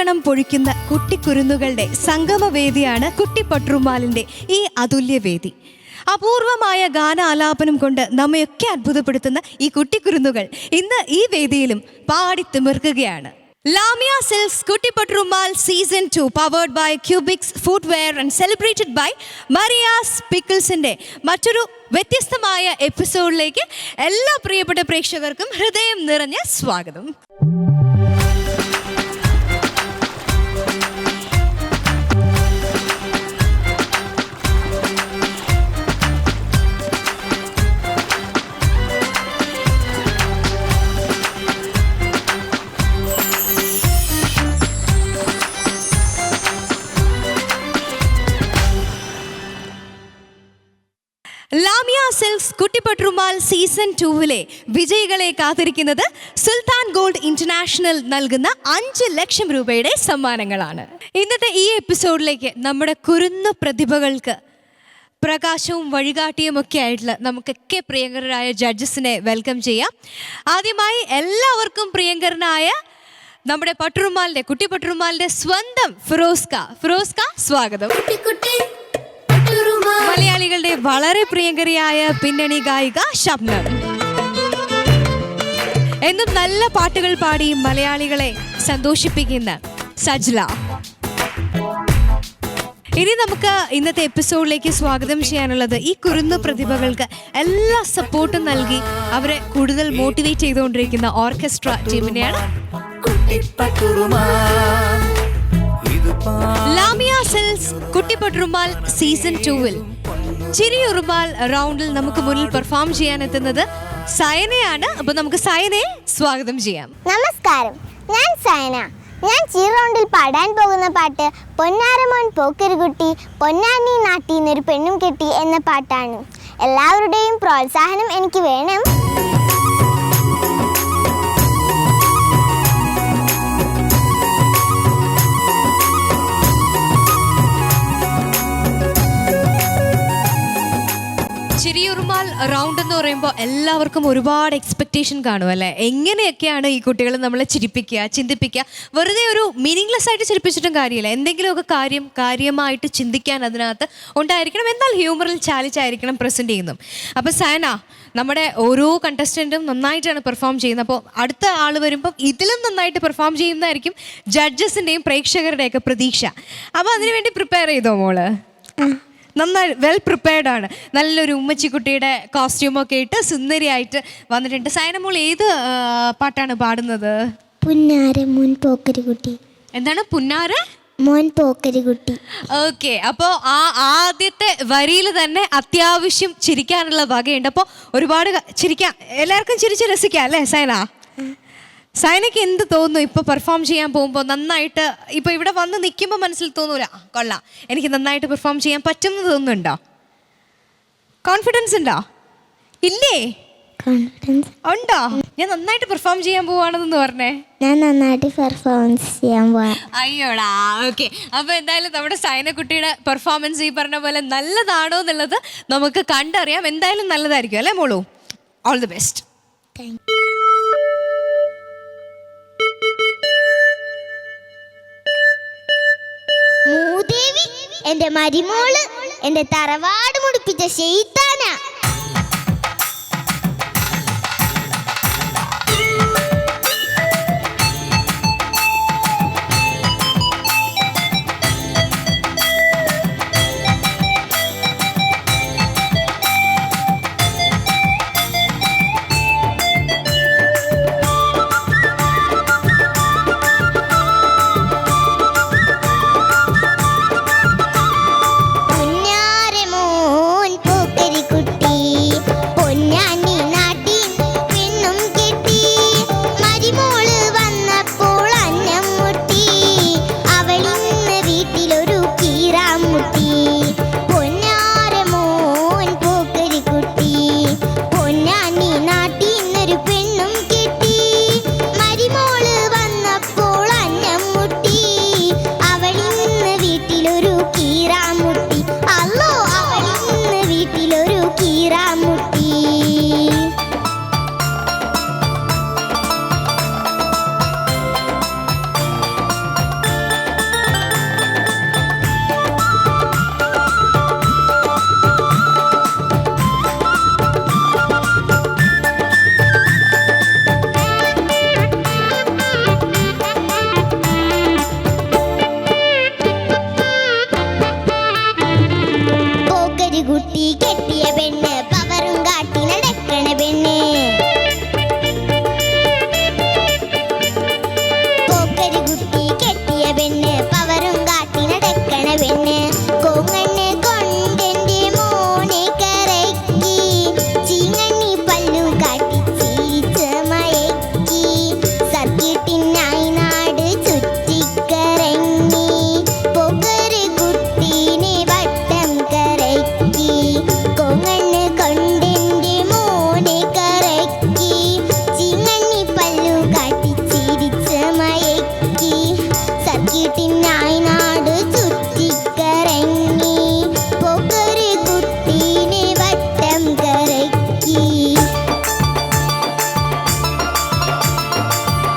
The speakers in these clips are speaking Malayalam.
തുള്ളിക്കണം പൊഴിക്കുന്ന കുട്ടിക്കുരുന്നുകളുടെ സംഗമവേദിയാണ് കുട്ടിപ്പട്ടുറുമാലിന്റെ ഈ അതുല്യവേദി. അപൂർവമായ ഗാനാലാപനം കൊണ്ട് നമ്മയൊക്കെ അത്ഭുതപ്പെടുത്തുന്ന ഈ കുട്ടിക്കുരുന്നുകൾ ഇന്ന് ഈ വേദിയിലും പാടിത്തിമിർക്കുകയാണ്. ലാമിയ സിൽക്സ് കുട്ടിപ്പട്ടുറുമാൽ season 2 powered by Cubix footwear and celebrated by Mariya's പിക്കിൾസിന്റെ മറ്റൊരു വ്യത്യസ്തമായ എപ്പിസോഡിലേക്ക് എല്ലാ പ്രിയപ്പെട്ട പ്രേക്ഷകർക്കും ഹൃദയം നിറഞ്ഞ സ്വാഗതം. ലാമിയ സിൽക്സ് കുട്ടിപ്പട്ടുറുമാൽ സീസൺ 2 വിജയികളെ കാത്തിരിക്കുന്നത് സുൽത്താൻ ഗോൾഡ് ഇന്റർനാഷണൽ നൽകുന്ന 5 ലക്ഷം രൂപയുടെ സമ്മാനങ്ങളാണ്. ഇന്നത്തെ ഈ എപ്പിസോഡിലേക്ക് നമ്മുടെ കുരുന്നു പ്രതിഭകൾക്ക് പ്രകാശവും വഴികാട്ടിയും ഒക്കെ ആയിട്ടുള്ള നമുക്കൊക്കെ പ്രിയങ്കരരായ ജഡ്ജസിനെ വെൽക്കം ചെയ്യാം. ആദ്യമായി എല്ലാവർക്കും പ്രിയങ്കരനായ നമ്മുടെ കുട്ടിപ്പട്ടുറുമാലിന്റെ സ്വന്തം ഫിറോസ്ക സ്വാഗതം. മലയാളികളുടെ വളരെ പ്രിയങ്കരിയായ പിന്നണി ഗായിക ഷബ്നം. എന്നും നല്ല പാട്ടുകൾ പാടി മലയാളികളെ സന്തോഷിപ്പിക്കുന്ന സജ്ല. ഇനി നമുക്ക് ഇന്നത്തെ എപ്പിസോഡിലേക്ക് സ്വാഗതം ചെയ്യാനുള്ളത് ഈ കുരുന്നു പ്രതിഭകൾക്ക് എല്ലാ സപ്പോർട്ടും നൽകി അവരെ കൂടുതൽ മോട്ടിവേറ്റ് ചെയ്തുകൊണ്ടിരിക്കുന്ന ഓർക്കസ്ട്ര ടീമിനെയാണ്. ലാമിയ സിൽക്സ് കുട്ടിപ്പട്ടുറുമാൽ സീസൺ 2 ചിരിയുറുമാൽ റൗണ്ടിൽ നമുക്ക് മുന്നിൽ പെർഫോം ചെയ്യാൻ എത്തുന്നത് സയനയാണ്. അപ്പൊ നമുക്ക് സയനയെ സ്വാഗതം ചെയ്യാം. നമസ്കാരം, ഞാൻ സയന. ഞാൻ ചിരി റൗണ്ടിൽ പാടാൻ പോകുന്ന പാട്ട് പൊന്നാരമോൻ പോക്കരികുട്ടി പൊന്നാനി നാട്ടീന്നൊരു പെണ്ണും കെട്ടി എന്ന പാട്ടാണ്. എല്ലാവരുടെയും പ്രോത്സാഹനം എനിക്ക് വേണം. ചിരിയുറുമാൽ റൗണ്ട് എന്ന് പറയുമ്പോൾ എല്ലാവർക്കും ഒരുപാട് എക്സ്പെക്റ്റേഷൻ കാണും അല്ലേ? എങ്ങനെയൊക്കെയാണ് ഈ കുട്ടികൾ നമ്മളെ ചിരിപ്പിക്കുക, ചിന്തിപ്പിക്കുക? വെറുതെ ഒരു മീനിങ്ലെസ് ആയിട്ട് ചിരിപ്പിച്ചിട്ടും കാര്യമില്ല. എന്തെങ്കിലുമൊക്കെ കാര്യമായിട്ട് ചിന്തിക്കാൻ അതിനകത്ത് ഉണ്ടായിരിക്കണം. എന്നാൽ ഹ്യൂമറിൽ ചാലിച്ചായിരിക്കണം പ്രസൻറ്റ് ചെയ്യുന്നു. അപ്പോൾ സയന, നമ്മുടെ ഓരോ കണ്ടസ്റ്റൻറ്റും നന്നായിട്ടാണ് പെർഫോം ചെയ്യുന്നത്. അപ്പോൾ അടുത്ത ആൾ വരുമ്പം ഇതിലും നന്നായിട്ട് പെർഫോം ചെയ്യുന്നതായിരിക്കും ജഡ്ജസിൻ്റെയും പ്രേക്ഷകരുടെയൊക്കെ പ്രതീക്ഷ. അപ്പോൾ അതിനുവേണ്ടി പ്രിപ്പയർ ചെയ്തോ മോള്? നന്നായി വെൽ പ്രിപ്പയർഡ് ആണ്. നല്ലൊരു ഉമ്മച്ചിക്കുട്ടിയുടെ കോസ്റ്റ്യൂമൊക്കെ ഇട്ട് സുന്ദരിയായിട്ട് വന്നിട്ടുണ്ട്. സൈനമോൾ ഏത് പാട്ടാണ് പാടുന്നത്? പുന്നാര മോൻ പോക്കരികുട്ടി. എന്താണ് പുന്നാര മോൻ പോക്കരികുട്ടി? ഓക്കെ, അപ്പോൾ ആ ആദ്യത്തെ വരിയിൽ തന്നെ അത്യാവശ്യം ചിരിക്കാനുള്ള വകയുണ്ട്. അപ്പോൾ ഒരുപാട് ചിരിക്കാം, എല്ലാവർക്കും ചിരിച്ച് രസിക്കാം അല്ലേ സൈന? സൈനയ്ക്ക് എന്ത് തോന്നുന്നു ഇപ്പോൾ പെർഫോം ചെയ്യാൻ പോകുമ്പോൾ? നന്നായിട്ട് ഇപ്പോൾ ഇവിടെ വന്ന് നിൽക്കുമ്പോൾ മനസ്സിൽ തോന്നൂല കൊള്ളാം, എനിക്ക് നന്നായിട്ട് പെർഫോം ചെയ്യാൻ പറ്റുമെന്ന് തോന്നുന്നുണ്ടോ? കോൺഫിഡൻസ് ഉണ്ടോ? ഇല്ലേ? ഉണ്ടോ? ഞാൻ നന്നായിട്ട് പെർഫോം ചെയ്യാൻ പോവാണെന്ന് പറഞ്ഞേ. ഞാൻ നന്നായിട്ട് പെർഫോമൻസ് ചെയ്യാൻ പോവാ. അയ്യോടാ, ഓക്കെ. അപ്പോൾ എന്തായാലും നമ്മുടെ സൈനക്കുട്ടിയുടെ പെർഫോമൻസ് ഈ പറഞ്ഞ പോലെ നല്ലതാണോ എന്നുള്ളത് നമുക്ക് കണ്ടറിയാം. എന്തായാലും നല്ലതായിരിക്കും അല്ലേ മോളു? All the best. Thank you. മൂദേവി എന്റെ മരിമോള്, എന്റെ തറവാട് മുടിപ്പിച്ച ശൈത്താന. കുട്ടി കെട്ടിയ പെണ്ണ് പവറും കാട്ടി നടക്കണ പെണ്ണ് പോക്കരി കുട്ടി കെട്ടിയ പെണ്ണ് പവറും കാട്ടി നടക്കണ പെണ്ണ് കോങ്ങണ്ണ് കൊണ്ടെന്റെ മോനെ കറക്കി ചീങ്ങണ്ണി പല്ലു കാട്ടി ചിരിച്ച് മയക്കി സർക്കിട്ടിനായി നാട് ചുറ്റിക്കറങ്ങി പോക്കരി കുട്ടീനെ വട്ടം കറക്കി കോങ്ങണ്ണ് കൊണ്ടെന്റെ മോനെ കറക്കി ചീങ്ങണ്ണി പല്ലു കാട്ടി ചിരിച്ച് മയക്കി സർക്കിട്ടിനായി നാട് ചുറ്റിക്കറങ്ങി പോക്കരി കുട്ടീനെ വട്ടം കറക്കി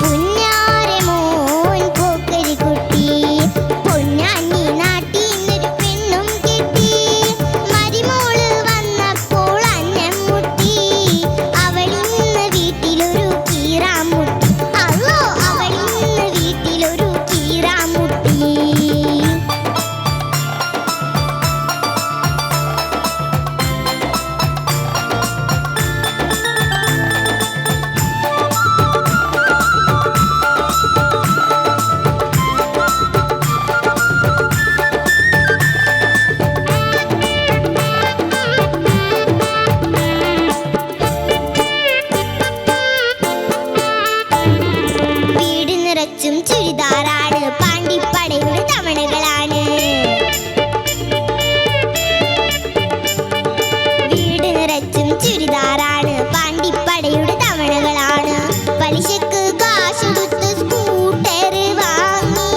പുന്നാരെ മോൻ പോക്കരി കുട്ടി പൊന്നാനി നാട്ടീന്നൊരു പെണ്ണും കെട്ടി മരിമോള് വന്നപ്പോൾ അന്നം മുട്ടി അവളിന്ന് വീട്ടിലൊരു കീറാമുട്ടി അല്ലോ അവളിന്ന് വീട്ടിലൊരു കീറാമുട്ടി വീട് നിറച്ചും ചുരിദാറാണ് പാണ്ടിപ്പടയുടെ തവണകളാണ് വീട് നിറച്ചും ചുരിദാറാണ് പാണ്ടിപ്പടയുടെ തവണകളാണ് പലിശക്ക് കാശെടുത്ത് സ്കൂട്ടർ വാങ്ങി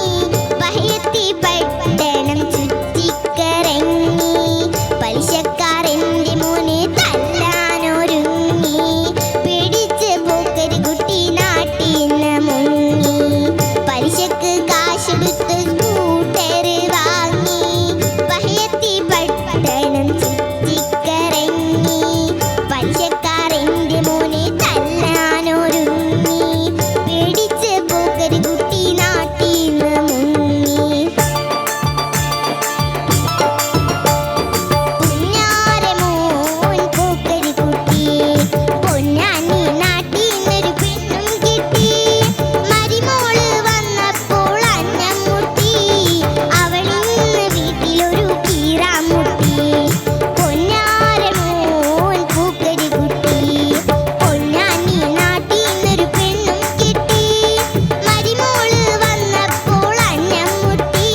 പഹയത്തി പട്ടണം ചുറ്റിക്കറങ്ങി പലിശക്കാരൻ്റെ മോനെ തല്ലാനൊരുങ്ങി പേടിച്ച് പോക്കരി കുട്ടി നാട്ടീന്ന് മുങ്ങി പലിശക്ക് കാശെടുത്ത് സ്കൂട്ടർ വാങ്ങി പഹയത്തി പട്ടണം ചുറ്റിക്കറങ്ങി പലിശക്കാരൻ്റെ മോനെ തല്ലാനൊരുങ്ങി പേടിച്ച് പോക്കരി കുട്ടി നാട്ടീന്ന് മുങ്ങി പുന്നാരെ മോൻ പോക്കരി കുട്ടി പൊന്നാനി നാട്ടീന്നൊരു പെണ്ണും കിട്ടി മരിമോള് വന്നപ്പോൾ അന്നം മുട്ടി അവളിന്ന് വീട്ടിലൊരു കീറാമുട്ടി പൊന്നാരെ മോൻ പോക്കരി കുട്ടി പൊന്നാനി നാട്ടീന്നൊരു പെണ്ണും കിട്ടി മരിമോള് വന്നപ്പോൾ അന്നം മുട്ടി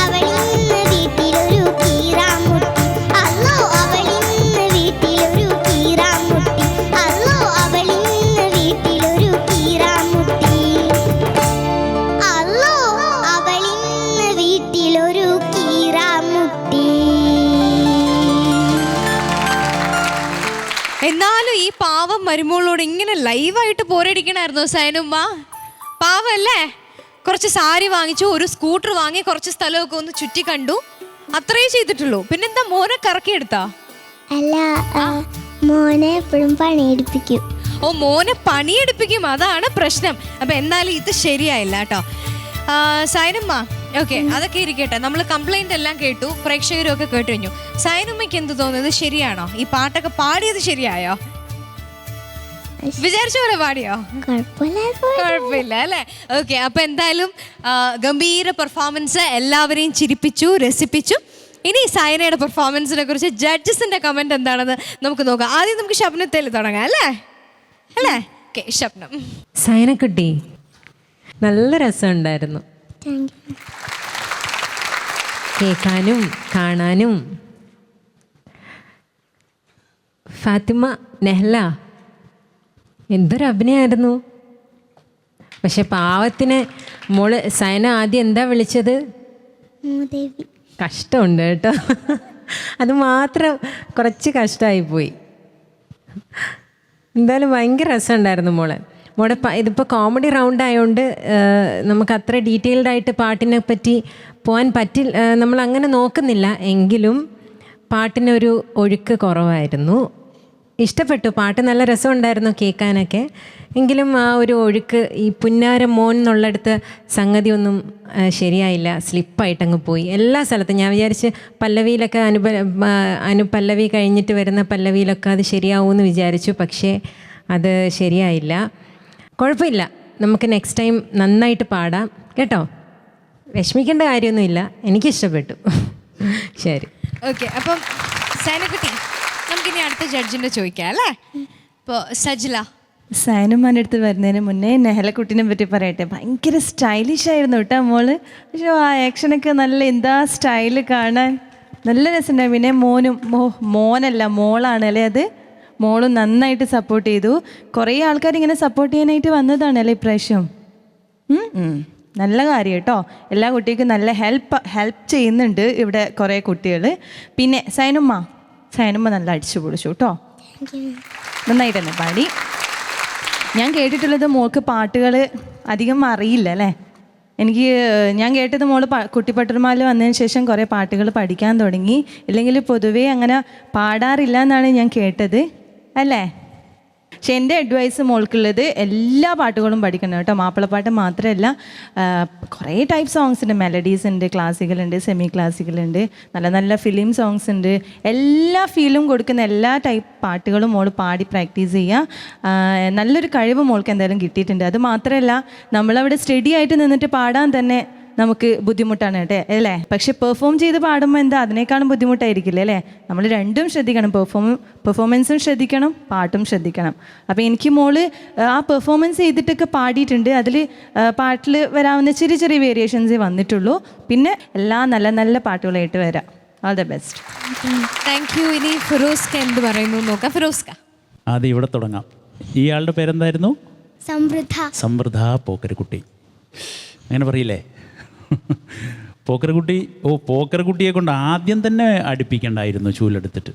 അവളിന്ന് വീട്ടിലൊരു കീറാമുട്ടി അല്ലോ അവളിന്ന് വീട്ടിലൊരു കീറാമുട്ടി അല്ലോ അവളിന്ന് വീട്ടിലൊരു കീറാമുട്ടി അല്ലോ അവളിന്ന് വീട്ടിലൊരു കീറാമുട്ടി എന്നാലും ഈ പാവം മരുമോളോട് ഇങ്ങനെ ലൈവായിട്ട് പോരടിക്കണായിരുന്നു സൈനുമ്മ. പാവല്ലേ? കുറച്ച് സാരി വാങ്ങിച്ചു, ഒരു സ്കൂട്ടർ വാങ്ങി, കുറച്ച് സ്ഥലമൊക്കെ ഒന്ന് ചുറ്റി കണ്ടു, അത്രേ ചെയ്തിട്ടുള്ളൂ. പിന്നെന്താ മോനെ കറക്കിയെടുത്താ? അല്ല മോനെ എപ്പോഴും പണിയെടുപ്പിക്കും. ഓ, മോനെ പണിയെടുപ്പിക്കും, അതാണ് പ്രശ്നം. അപ്പൊ എന്നാലും ഇത് ശരിയായില്ല കേട്ടോ. സൈനുമ്മ, ഓക്കെ, അതൊക്കെ ഇരിക്കട്ടെ. നമ്മൾ കംപ്ലൈന്റ് എല്ലാം കേട്ടു, പ്രേക്ഷകരും ഒക്കെ കേട്ടു കഴിഞ്ഞു. സൈനുമ്മയ്ക്ക് എന്ത് തോന്നുന്നത്? ശരിയാണോ? ഈ പാട്ടൊക്കെ പാടിയത് ശരിയായോ? വിചാരിച്ച പോലെ പാടിയോ? കുഴപ്പമില്ല അല്ലേ? ഓക്കെ, അപ്പൊ എന്തായാലും ഗംഭീര പെർഫോമൻസ്, എല്ലാവരെയും ചിരിപ്പിച്ചു, രസിപ്പിച്ചു. ഇനി സൈനയുടെ പെർഫോമൻസിനെ കുറിച്ച് ജഡ്ജസിന്റെ കമന്റ് എന്താണെന്ന് നമുക്ക് നോക്കാം. ആദ്യം നമുക്ക് ശബ്നത്തിൽ തുടങ്ങാം അല്ലേ? അല്ലേ? ഓക്കെ, ശബ്നം. സൈനക്കുട്ടി, നല്ല രസമുണ്ടായിരുന്നു കേൾക്കാനും കാണാനും. ഫാത്തിമ, നെഹ്ല, എന്തൊരു അഭിനയമായിരുന്നു. പക്ഷെ പാവത്തിന് മോള് സൈന ആദ്യം എന്താ വിളിച്ചത്? കഷ്ടമുണ്ട് കേട്ടോ, അത് മാത്രം കുറച്ച് കഷ്ടമായിപ്പോയി. എന്തായാലും ഭയങ്കര രസമുണ്ടായിരുന്നു മോളെ. ഇതിപ്പോൾ കോമഡി റൗണ്ട് ആയതുകൊണ്ട് നമുക്ക് അത്ര ഡീറ്റെയിൽഡ് ആയിട്ട് പാട്ടിനെ പറ്റി പോകാൻ നമ്മൾ അങ്ങനെ നോക്കുന്നില്ല. എങ്കിലും പാട്ടിനൊരു ഒഴുക്ക് കുറവായിരുന്നു. ഇഷ്ടപ്പെട്ടു. പാട്ട് നല്ല രസമുണ്ടായിരുന്നു കേൾക്കാനൊക്കെ. എങ്കിലും ആ ഒരു ഒഴുക്ക്, ഈ പുന്നാര മോൻ എന്നുള്ളിടത്ത് സംഗതി ഒന്നും ശരിയായില്ല, സ്ലിപ്പായിട്ടങ്ങ് പോയി എല്ലാ സ്ഥലത്തും. ഞാൻ വിചാരിച്ച് പല്ലവിയിലൊക്കെ അനുപല്ലവി കഴിഞ്ഞിട്ട് വരുന്ന പല്ലവിയിലൊക്കെ അത് ശരിയാവുമെന്ന് വിചാരിച്ചു. പക്ഷേ അത് ശരിയായില്ല. കുഴപ്പമില്ല, നമുക്ക് നെക്സ്റ്റ് ടൈം നന്നായിട്ട് പാടാം കേട്ടോ. വിഷമിക്കേണ്ട കാര്യമൊന്നുമില്ല, എനിക്കിഷ്ടപ്പെട്ടു. ശരി, ഓക്കെ. അപ്പം സൈനക്കുട്ടി, നമുക്കിനി അടുത്ത ജഡ്ജിൻ്റെ ചോദിക്കാം അല്ലേ? ഇപ്പോൾ സജില. സൈനമ്മാൻ്റെ അടുത്ത് വരുന്നതിന് മുന്നേ നെഹലക്കുട്ടിനെ പറ്റി പറയട്ടെ. ഭയങ്കര സ്റ്റൈലിഷ് ആയിരുന്നു കേട്ടോ മോള്. പക്ഷേ ആ ആക്ഷനൊക്കെ നല്ല എന്താ സ്റ്റൈല് കാണാൻ, നല്ല രസമുണ്ടായി. പിന്നെ മോനല്ല മോളാണ് അല്ലേ അത്. മോളും നന്നായിട്ട് സപ്പോർട്ട് ചെയ്തു. കുറേ ആൾക്കാർ ഇങ്ങനെ സപ്പോർട്ട് ചെയ്യാനായിട്ട് വന്നതാണല്ലേ ഇപ്രാവശ്യം. നല്ല കാര്യം കേട്ടോ. എല്ലാ കുട്ടികൾക്കും നല്ല ഹെൽപ്പ് ചെയ്യുന്നുണ്ട് ഇവിടെ കുറേ കുട്ടികൾ. പിന്നെ സൈനുമ്മ നല്ല അടിച്ചു പൊളിച്ചു കേട്ടോ, നന്നായിട്ട് തന്നെ പാടി. ഞാൻ കേട്ടിട്ടുള്ളത് മോൾക്ക് പാട്ടുകൾ അധികം അറിയില്ല അല്ലേ? ഞാൻ കേട്ടത് മോള് കുട്ടിപ്പട്ടർമാൽ വന്നതിന് ശേഷം കുറേ പാട്ടുകൾ പഠിക്കാൻ തുടങ്ങി. ഇല്ലെങ്കിൽ പൊതുവേ അങ്ങനെ പാടാറില്ല എന്നാണ് ഞാൻ കേട്ടത് അല്ലേ? പക്ഷെ എൻ്റെ അഡ്വൈസ് മോൾക്കുള്ളത് എല്ലാ പാട്ടുകളും പഠിക്കണം കേട്ടോ. മാപ്പിളപ്പാട്ട് മാത്രമല്ല, കുറേ ടൈപ്പ് സോങ്സ് ഉണ്ട്. മെലഡീസ് ഉണ്ട്, ക്ലാസിക്കൽ ഉണ്ട്, സെമി ക്ലാസിക്കൽ ഉണ്ട്, നല്ല നല്ല ഫിലിം സോങ്സ് ഉണ്ട്. എല്ലാ ഫീലും കൊടുക്കുന്ന എല്ലാ ടൈപ്പ് പാട്ടുകളും മോൾ പാടി പ്രാക്ടീസ് ചെയ്യുക. നല്ലൊരു കഴിവ് മോൾക്ക് എന്തായാലും കിട്ടിയിട്ടുണ്ട്. അത് മാത്രമല്ല, നമ്മളവിടെ സ്റ്റഡി ആയിട്ട് നിന്നിട്ട് പാടാൻ തന്നെ നമുക്ക് ബുദ്ധിമുട്ടാണ് കേട്ടോ അല്ലേ? പക്ഷെ പെർഫോം ചെയ്ത് പാടുമ്പോൾ എന്താ അതിനേക്കാളും ബുദ്ധിമുട്ടായിരിക്കില്ലേ അല്ലേ? നമ്മൾ രണ്ടും ശ്രദ്ധിക്കണം, പെർഫോമൻസും ശ്രദ്ധിക്കണം, പാട്ടും ശ്രദ്ധിക്കണം. അപ്പോൾ എനിക്ക് മോള് ആ പെർഫോമൻസ് ചെയ്തിട്ടൊക്കെ പാടിയിട്ടുണ്ട്. അതിൽ പാട്ടിൽ വരാവുന്ന ചെറിയ ചെറിയ വേരിയേഷൻസേ വന്നിട്ടുള്ളൂ. പിന്നെ എല്ലാ നല്ല നല്ല പാട്ടുകളായിട്ട് വരാം. All the best. Thank U. ഇനി ഫിറോസ്ക എന്ത് പറയുന്നു നോക്കാം. ഫിറോസ്ക, ആദ്യം ഇവിടെ തുടങ്ങാം. ഇയാളുടെ പേരെന്തായിരുന്നു? സമൃദ്ധ പോക്കരക്കുട്ടി. അങ്ങനെ പറയില്ലേ? പോക്കരക്കുട്ടിയെ കൊണ്ട് ആദ്യം തന്നെ അടുപ്പിക്കണ്ടായിരുന്നു ചൂലെടുത്തിട്ട്.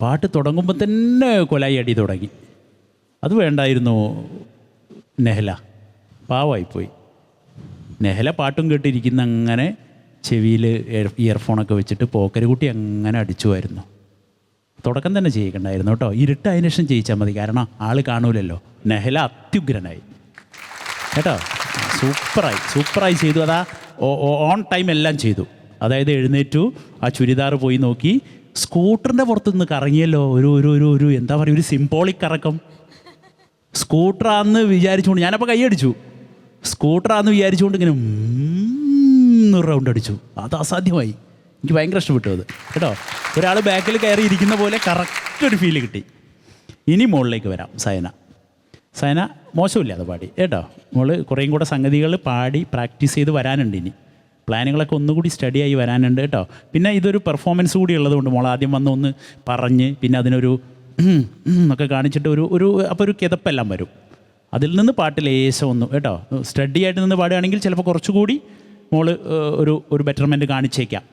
പാട്ട് തുടങ്ങുമ്പോൾ തന്നെ കൊലായി അടി തുടങ്ങി. അത് വേണ്ടായിരുന്നു നെഹല, പാവമായിപ്പോയി. നെഹല പാട്ടും കേട്ടിരിക്കുന്ന അങ്ങനെ ചെവിയിൽ ഇയർഫോണൊക്കെ വെച്ചിട്ട് പോക്കരക്കുട്ടി അങ്ങനെ അടിച്ചുമായിരുന്നു. തുടക്കം തന്നെ ചെയ്യിക്കണ്ടായിരുന്നു കേട്ടോ. ഇരുട്ടായതിനു ശേഷം ചെയ്യിച്ചാൽ മതി, കാരണം ആൾ കാണൂലല്ലോ. നെഹല അത്യുഗ്രനായി കേട്ടോ. സൂപ്പറായി ചെയ്തു. അതാ ഓൺ ടൈം എല്ലാം ചെയ്തു. അതായത് എഴുന്നേറ്റു, ആ ചുരിദാർ പോയി നോക്കി, സ്കൂട്ടറിൻ്റെ പുറത്തുനിന്ന് കറങ്ങിയല്ലോ. ഒരു എന്താ പറയുക, ഒരു സിംബോളിക് കറക്കം. സ്കൂട്ടറാന്ന് വിചാരിച്ചുകൊണ്ട് ഞാനപ്പോൾ കൈയടിച്ചു. സ്കൂട്ടറാന്ന് വിചാരിച്ചുകൊണ്ട് ഇങ്ങനെ റൗണ്ട് അടിച്ചു. അത് അസാധ്യമായി. എനിക്ക് ഭയങ്കര ഇഷ്ടപ്പെട്ടു അത് കേട്ടോ. ഒരാൾ ബാക്കിൽ കയറി ഇരിക്കുന്ന പോലെ കറക്റ്റ് ഒരു ഫീല് കിട്ടി. ഇനി മുകളിലേക്ക് വരാം. സൈന മോശമില്ലാതെ പാടി കേട്ടോ. മോള് കുറേയും കൂടെ സംഗതികൾ പാടി പ്രാക്ടീസ് ചെയ്ത് വരാനുണ്ട്. ഇനി പ്ലാനുകളൊക്കെ ഒന്നുകൂടി സ്റ്റഡിയായി വരാനുണ്ട് കേട്ടോ. പിന്നെ ഇതൊരു പെർഫോമൻസ് കൂടി ഉള്ളതുകൊണ്ട് മോൾ ആദ്യം വന്ന് ഒന്ന് പറഞ്ഞ് പിന്നെ അതിനൊരു ഒക്കെ കാണിച്ചിട്ട് അപ്പോൾ ഒരു കിതപ്പെല്ലാം വരും. അതിൽ നിന്ന് പാട്ട് ലേശം ഒന്ന് കേട്ടോ സ്റ്റഡി ആയിട്ട് നിന്ന് പാടുകയാണെങ്കിൽ ചിലപ്പോൾ കുറച്ചുകൂടി മോള് ഒരു ബെറ്റർമെൻറ്റ് കാണിച്ചേക്കാം.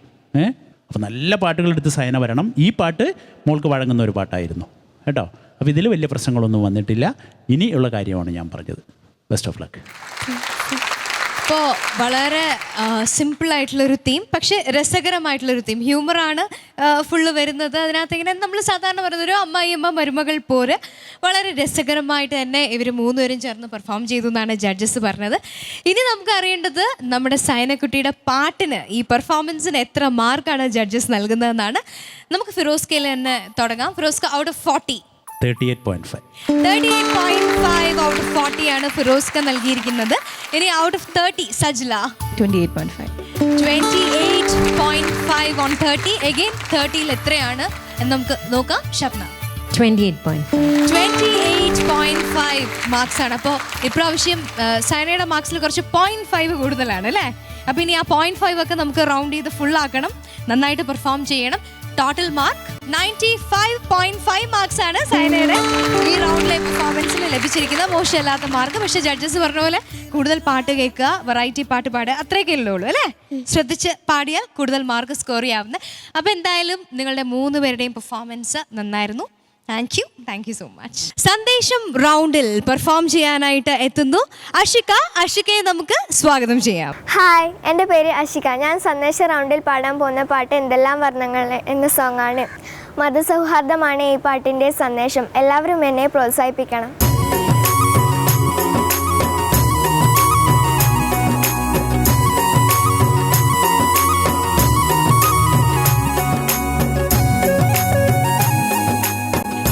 അപ്പോൾ നല്ല പാട്ടുകളെടുത്ത് സൈന വരണം. ഈ പാട്ട് മോൾക്ക് വഴങ്ങുന്ന ഒരു പാട്ടായിരുന്നു കേട്ടോ. അപ്പോൾ ഇതിൽ വലിയ പ്രശ്നങ്ങളൊന്നും വന്നിട്ടില്ല. ഇനിയുള്ള കാര്യമാണ് ഞാൻ പറഞ്ഞത്. Best of luck. ഇപ്പോൾ വളരെ സിമ്പിളായിട്ടുള്ളൊരു തീം, പക്ഷേ രസകരമായിട്ടുള്ളൊരു തീം, ഹ്യൂമറാണ് ഫുള്ള് വരുന്നത്. അതിനകത്ത് ഇങ്ങനെ നമ്മൾ സാധാരണ പറയുന്ന ഒരു അമ്മായിയമ്മ മരുമകൾ പോര് വളരെ രസകരമായിട്ട് തന്നെ ഇവർ മൂന്നുപേരും ചേർന്ന് പെർഫോം ചെയ്തു എന്നാണ് ജഡ്ജസ് പറഞ്ഞത്. ഇനി നമുക്ക് അറിയേണ്ടത് നമ്മുടെ സൈനക്കുട്ടിയുടെ പാട്ടിന്, ഈ പെർഫോമൻസിന് എത്ര മാർക്കാണ് ജഡ്ജസ് നൽകുന്നതെന്നാണ്. നമുക്ക് ഫിറോസ്കയിൽ തന്നെ തുടങ്ങാം. Firoska, out of 40 38.5 out of 40 ആണ് ഫിറോസ്ക നൽകിയിരിക്കുന്നത്. ഇനി out of 30 Sajla 28.5 on 30. Again 30ൽ എത്രയാണ് എന്ന് നമുക്ക് നോക്കാം. ഷബ്ന 28.5 മാർക്സ് ആണ്. അപ്പോൾ ഇപ്രാവശ്യം സൈനയുടെ മാർക്സിൽ കുറച്ച് 0.5 കൂടുതലാണ് അല്ലേ? അപ്പോൾ ഇനി ആ 0.5 ഒക്കെ നമുക്ക് റൗണ്ട് ചെയ്ത് ഫുൾ ആക്കണം. നന്നായിട്ട് പെർഫോം ചെയ്യണം. ടോട്ടൽ മാർക്ക് 95.5 മാർക്സ് ആണ് സൈനയുടെ ഈ റൗണ്ടിലെ പെർഫോമൻസിൽ ലഭിച്ചിരിക്കുന്ന മോശമല്ലാത്ത മാർക്ക്. പക്ഷെ ജഡ്ജസ് പറഞ്ഞ പോലെ കൂടുതൽ പാട്ട് കേൾക്കുക, വെറൈറ്റി പാട്ട് പാടുക, അത്രയൊക്കെ ഉള്ളൂ അല്ലേ? ശ്രദ്ധിച്ച് പാടിയാൽ കൂടുതൽ മാർക്ക് സ്കോർ ചെയ്യാവുന്നത്. അപ്പോൾ എന്തായാലും നിങ്ങളുടെ 3 പേരുടെയും പെർഫോമൻസ് നന്നായിരുന്നു. Thank you so much. സന്ദേശം റൗണ്ടിൽ പെർഫോം ചെയ്യാനായിട്ട് എത്തുന്നു അഷിക്കയെ നമുക്ക് സ്വാഗതം ചെയ്യാം. ഹായ്, എൻ്റെ പേര് അഷിക. ഞാൻ സന്ദേശ റൗണ്ടിൽ പാടാൻ പോകുന്ന പാട്ട് എന്തെല്ലാം വർണ്ണങ്ങൾ എന്ന സോങ്ങാണ്. മതസൗഹാർദ്ദമാണ് ഈ പാട്ടിൻ്റെ സന്ദേശം. എല്ലാവരും എന്നെ പ്രോത്സാഹിപ്പിക്കണം.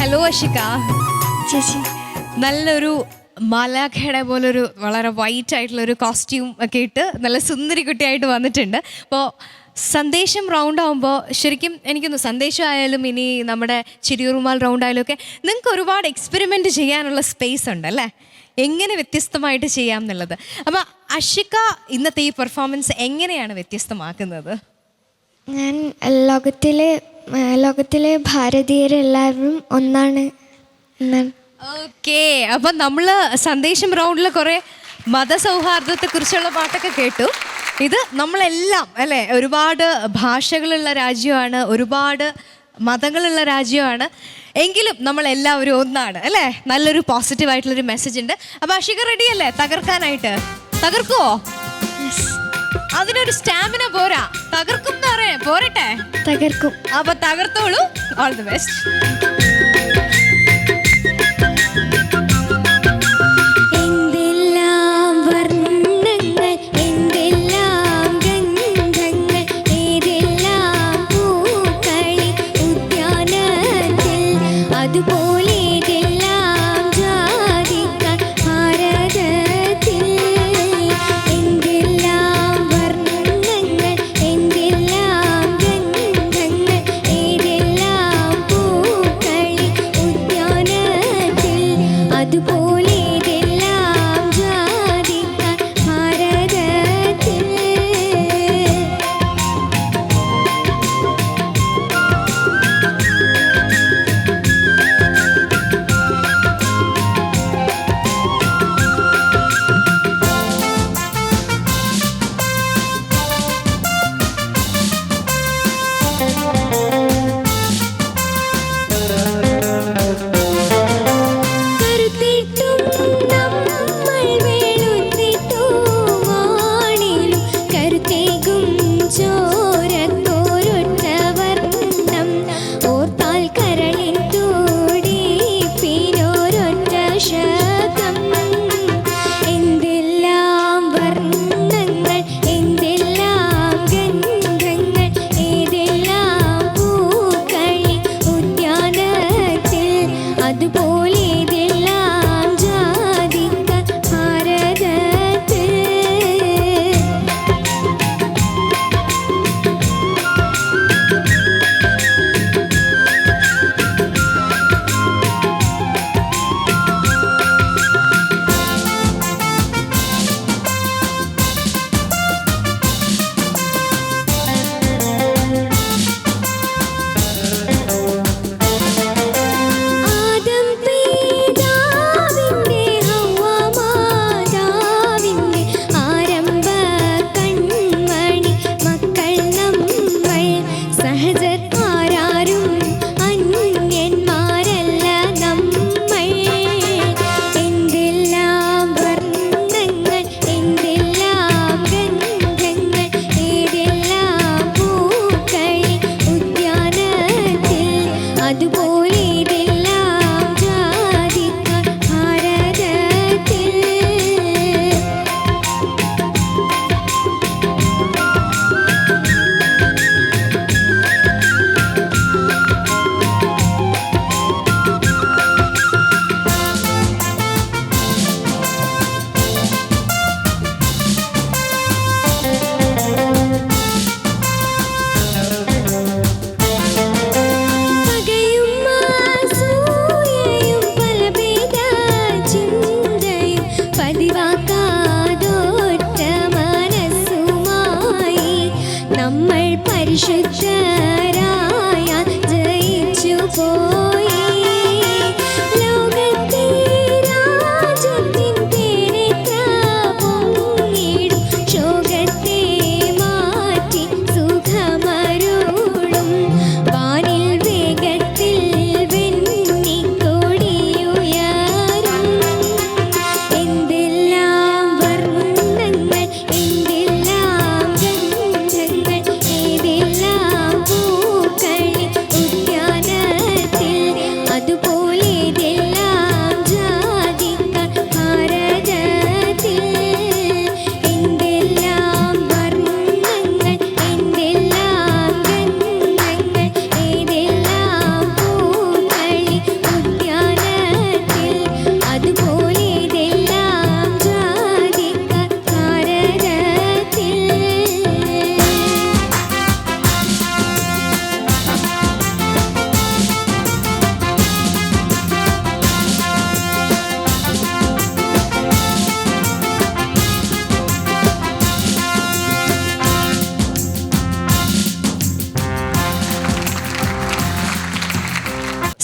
ഹലോ അഷിക ചേച്ചി, നല്ലൊരു മാലാഖയുടെ പോലൊരു വളരെ വൈറ്റ് ആയിട്ടുള്ളൊരു കോസ്റ്റ്യൂം ഒക്കെ ഇട്ട് നല്ല സുന്ദരി കുട്ടിയായിട്ട് വന്നിട്ടുണ്ട്. അപ്പോൾ സന്ദേശം റൗണ്ട് ആകുമ്പോൾ ശരിക്കും എനിക്കൊന്ന് സന്ദേശമായാലും ഇനി നമ്മുടെ ചിരിയുറുമാൽ റൗണ്ട് ആയാലും ഒക്കെ നിങ്ങൾക്ക് ഒരുപാട് എക്സ്പെരിമെൻ്റ് ചെയ്യാനുള്ള സ്പേസ് ഉണ്ട് അല്ലേ, എങ്ങനെ വ്യത്യസ്തമായിട്ട് ചെയ്യാം എന്നുള്ളത്. അപ്പോൾ അഷിക ഇന്നത്തെ ഈ പെർഫോമൻസ് എങ്ങനെയാണ് വ്യത്യസ്തമാക്കുന്നത്? ഞാൻ ലോകത്തിലെ ഭാരതീയരെല്ലാവരും ഒന്നാണ് എന്നാണ്. ഓക്കെ, അപ്പം നമ്മൾ സന്ദേശം റൗണ്ടിൽ കുറേ മതസൗഹാർദ്ദത്തെക്കുറിച്ചുള്ള പാട്ടൊക്കെ കേട്ടു. ഇത് നമ്മളെല്ലാം അല്ലേ, ഒരുപാട് ഭാഷകളുള്ള രാജ്യമാണ്, ഒരുപാട് മതങ്ങളുള്ള രാജ്യമാണ്, എങ്കിലും നമ്മളെല്ലാവരും ഒന്നാണ് അല്ലേ. നല്ലൊരു പോസിറ്റീവായിട്ടുള്ളൊരു മെസ്സേജ് ഉണ്ട്. അപ്പോൾ അഷിക റെഡി അല്ലേ തകർക്കാനായിട്ട്? തകർക്കുവോ? അതിനൊരു സ്റ്റാമിന പോരാ, തകർക്കും എന്ന് പറയാം, പോരട്ടെ? തകർക്കും. അപ്പൊ തകർത്തോളൂ. All the best. എന്തെല്ലാം ഗന്ധങ്ങൾ, ഏതെല്ലാം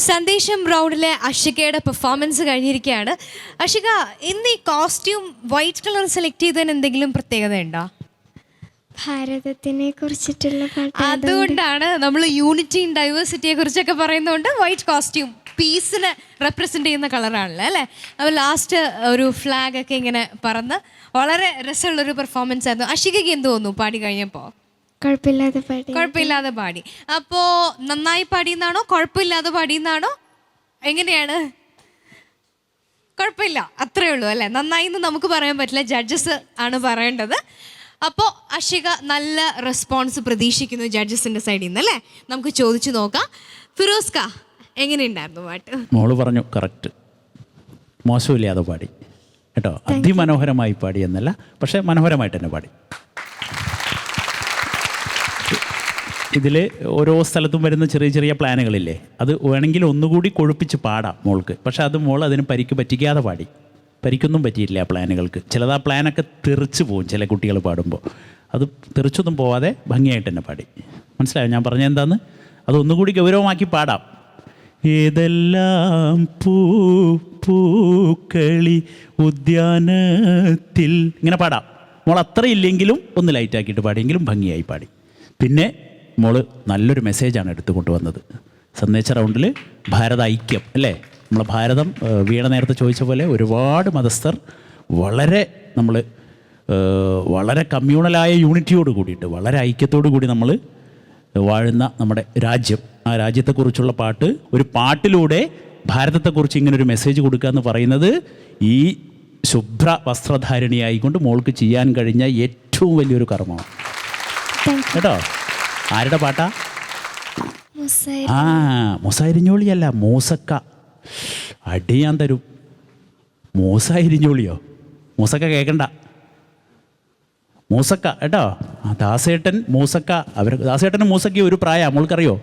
സന്ദേശം റൗണ്ടിലെ അഷികയുടെ പെർഫോമൻസ് കഴിഞ്ഞിരിക്കുകയാണ്. അഷിക, ഇന്ന് ഈ കോസ്റ്റ്യൂം വൈറ്റ് കളർ സെലക്ട് ചെയ്തതിന് എന്തെങ്കിലും പ്രത്യേകത ഉണ്ടോ? ഭാരതത്തിനെ കുറിച്ചിട്ടുള്ള പാട്ട് അതുകൊണ്ടാണ് നമ്മൾ യൂണിറ്റിയും ഡൈവേഴ്സിറ്റിയെ കുറിച്ചൊക്കെ പറയുന്നതുകൊണ്ട് വൈറ്റ് കോസ്റ്റ്യൂം പീസിനെ റെപ്രസെൻ്റ് ചെയ്യുന്ന കളറാണല്ലോ അല്ലേ. അപ്പോൾ ലാസ്റ്റ് ഒരു ഫ്ലാഗ് ഒക്കെ ഇങ്ങനെ പറന്ന് വളരെ രസമുള്ളൊരു പെർഫോമൻസ് ആയിരുന്നു. അഷികയ്ക്ക് എന്ത് തോന്നുന്നു പാടി കഴിഞ്ഞപ്പോൾ? കുഴപ്പമില്ലാതെ പാടി. കുഴപ്പമില്ലാതെ പാടി. അപ്പോൾ നന്നായി പാടിയെന്നാണോ കുഴപ്പമില്ലാതെ പാടിയെന്നാണോ എങ്ങനെയാണ്? കുഴപ്പമില്ല, അത്രേ ഉള്ളൂ അല്ലേ. നന്നായി എന്ന് നമുക്ക് പറയാൻ പറ്റില്ല, ജഡ്ജസ് ആണ് പറയേണ്ടത്. അപ്പോൾ അഷിക നല്ല റെസ്പോൺസ് പ്രതീക്ഷിക്കുന്നു ജഡ്ജസിൻ്റെ സൈഡിൽ നിന്ന് അല്ലേ. നമുക്ക് ചോദിച്ചു നോക്കാം. ഫിറോസ്ക, എങ്ങനെയുണ്ടായിരുന്നു പാട്ട്? മോള് പറഞ്ഞു കറക്റ്റ്, മോശമില്ലാതെ പാടി കേട്ടോ. അതിമനോഹരമായി പാടി എന്നല്ല, പക്ഷേ മനോഹരമായിട്ട് തന്നെ പാടി. ഇതിൽ ഓരോ സ്ഥലത്തും വരുന്ന ചെറിയ ചെറിയ പ്ലാനുകളില്ലേ, അത് വേണമെങ്കിൽ ഒന്നുകൂടി കൊഴുപ്പിച്ച് പാടാം മോൾക്ക്. പക്ഷേ അത് മോൾ അതിന് പരിക്ക് പറ്റിക്കാതെ പാടി. പരിക്കൊന്നും പറ്റിയിട്ടില്ല ആ പ്ലാനുകൾക്ക്. ചിലത് ആ പ്ലാനൊക്കെ തെറിച്ച് പോകും ചില കുട്ടികൾ പാടുമ്പോൾ. അത് തെറിച്ചൊന്നും പോവാതെ ഭംഗിയായിട്ട് തന്നെ പാടി. മനസ്സിലായോ ഞാൻ പറഞ്ഞ എന്താന്ന്? അതൊന്നുകൂടി ഗൗരവമാക്കി പാടാം. ഏതെല്ലാം പൂക്കളി ഉദ്യാനത്തിൽ ഇങ്ങനെ പാടാം. മോൾ അത്ര ഇല്ലെങ്കിലും ഒന്ന് ലൈറ്റാക്കിയിട്ട് പാടിയെങ്കിലും ഭംഗിയായി പാടി. പിന്നെ മോള് നല്ലൊരു മെസ്സേജാണ് എടുത്തുകൊണ്ട് വന്നത്. സന്ദേശ റൗണ്ടിൽ ഭാരത ഐക്യം അല്ലേ, നമ്മളെ ഭാരതം വീണ നേരത്തെ ചോദിച്ച പോലെ ഒരുപാട് മതസ്ഥർ വളരെ കമ്മ്യൂണലായ യൂണിറ്റിയോട് കൂടിയിട്ട് വളരെ ഐക്യത്തോടു കൂടി നമ്മൾ വാഴുന്ന നമ്മുടെ രാജ്യം, ആ രാജ്യത്തെക്കുറിച്ചുള്ള പാട്ട്, ഒരു പാട്ടിലൂടെ ഭാരതത്തെക്കുറിച്ച് ഇങ്ങനൊരു മെസ്സേജ് കൊടുക്കുക എന്ന് പറയുന്നത് ഈ ശുഭ്ര വസ്ത്രധാരിണിയായിക്കൊണ്ട് മോൾക്ക് ചെയ്യാൻ കഴിഞ്ഞ ഏറ്റവും വലിയൊരു കർമ്മമാണ് കേട്ടോ. ആരുടെ പാട്ടാ? മൂസായിരിഞ്ഞോളിയല്ല, മൂസക്ക. അടി ഞാൻ തരും. മൂസായിരിഞ്ഞോളിയോ? മൂസക്ക കേൾക്കണ്ട, മൂസക്ക കേട്ടോ. ദാസേട്ടൻ മൂസക്ക, ദാസേട്ടനും മൂസയ്ക്ക് ഒരു പ്രായമാണ്, മോൾക്കറിയോ?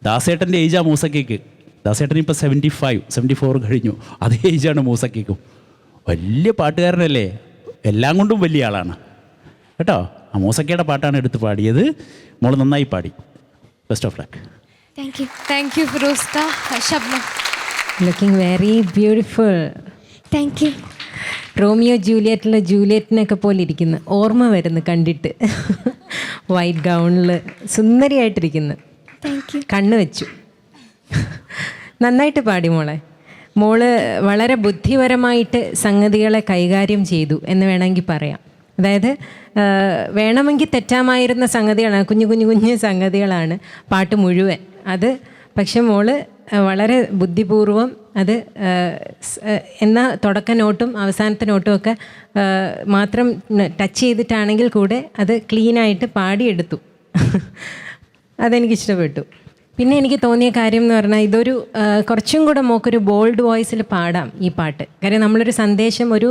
ദാസേട്ടൻ്റെ ഏജാണ് മൂസക്കയ്ക്ക്. ദാസേട്ടൻ ഇപ്പോൾ 74 കഴിഞ്ഞു. അതേ ഏജാണ് മൂസക്കയ്ക്കും. വലിയ പാട്ടുകാരനല്ലേ, എല്ലാം കൊണ്ടും വലിയ ആളാണ് കേട്ടോ. ആ മൂസക്കയുടെ പാട്ടാണ് എടുത്ത് പാടിയത്. മോൾ നന്നായി പാടി. Best of luck. Thank you Firoska. Shabnam looking very beautiful. Thank you. Romeo ജൂലിയറ്റിലെ ജൂലിയറ്റിനൊക്കെ പോലെ ഇരിക്കുന്നു, ഓർമ്മ വരുന്നു കണ്ടിട്ട്. വൈറ്റ് ഗൗണിൽ സുന്ദരിയായിട്ടിരിക്കുന്നു. Thank you. കണ്ണ് വെച്ചു. നന്നായിട്ട് പാടി മോളെ. മോള് വളരെ ബുദ്ധിപരമായിട്ട് സംഗതികളെ കൈകാര്യം ചെയ്തു എന്ന് വേണമെങ്കിൽ പറയാം. അതായത് വേണമെങ്കിൽ തെറ്റാമായിരുന്ന സംഗതികളാണ്, കുഞ്ഞു സംഗതികളാണ് പാട്ട് മുഴുവൻ. അത് പക്ഷെ മോള് വളരെ ബുദ്ധിപൂർവം അത് എന്നാൽ തുടക്ക നോട്ടും അവസാനത്തെ നോട്ടും ഒക്കെ മാത്രം ടച്ച് ചെയ്തിട്ടാണെങ്കിൽ കൂടെ അത് ക്ലീനായിട്ട് പാടിയെടുത്തു. അതെനിക്കിഷ്ടപ്പെട്ടു. പിന്നെ എനിക്ക് തോന്നിയ കാര്യം എന്ന് പറഞ്ഞാൽ ഇതൊരു കുറച്ചും കൂടെ മോക്കൊരു ബോൾഡ് വോയിസിൽ പാടാം ഈ പാട്ട്. കാര്യം നമ്മളൊരു സന്ദേശം, ഒരു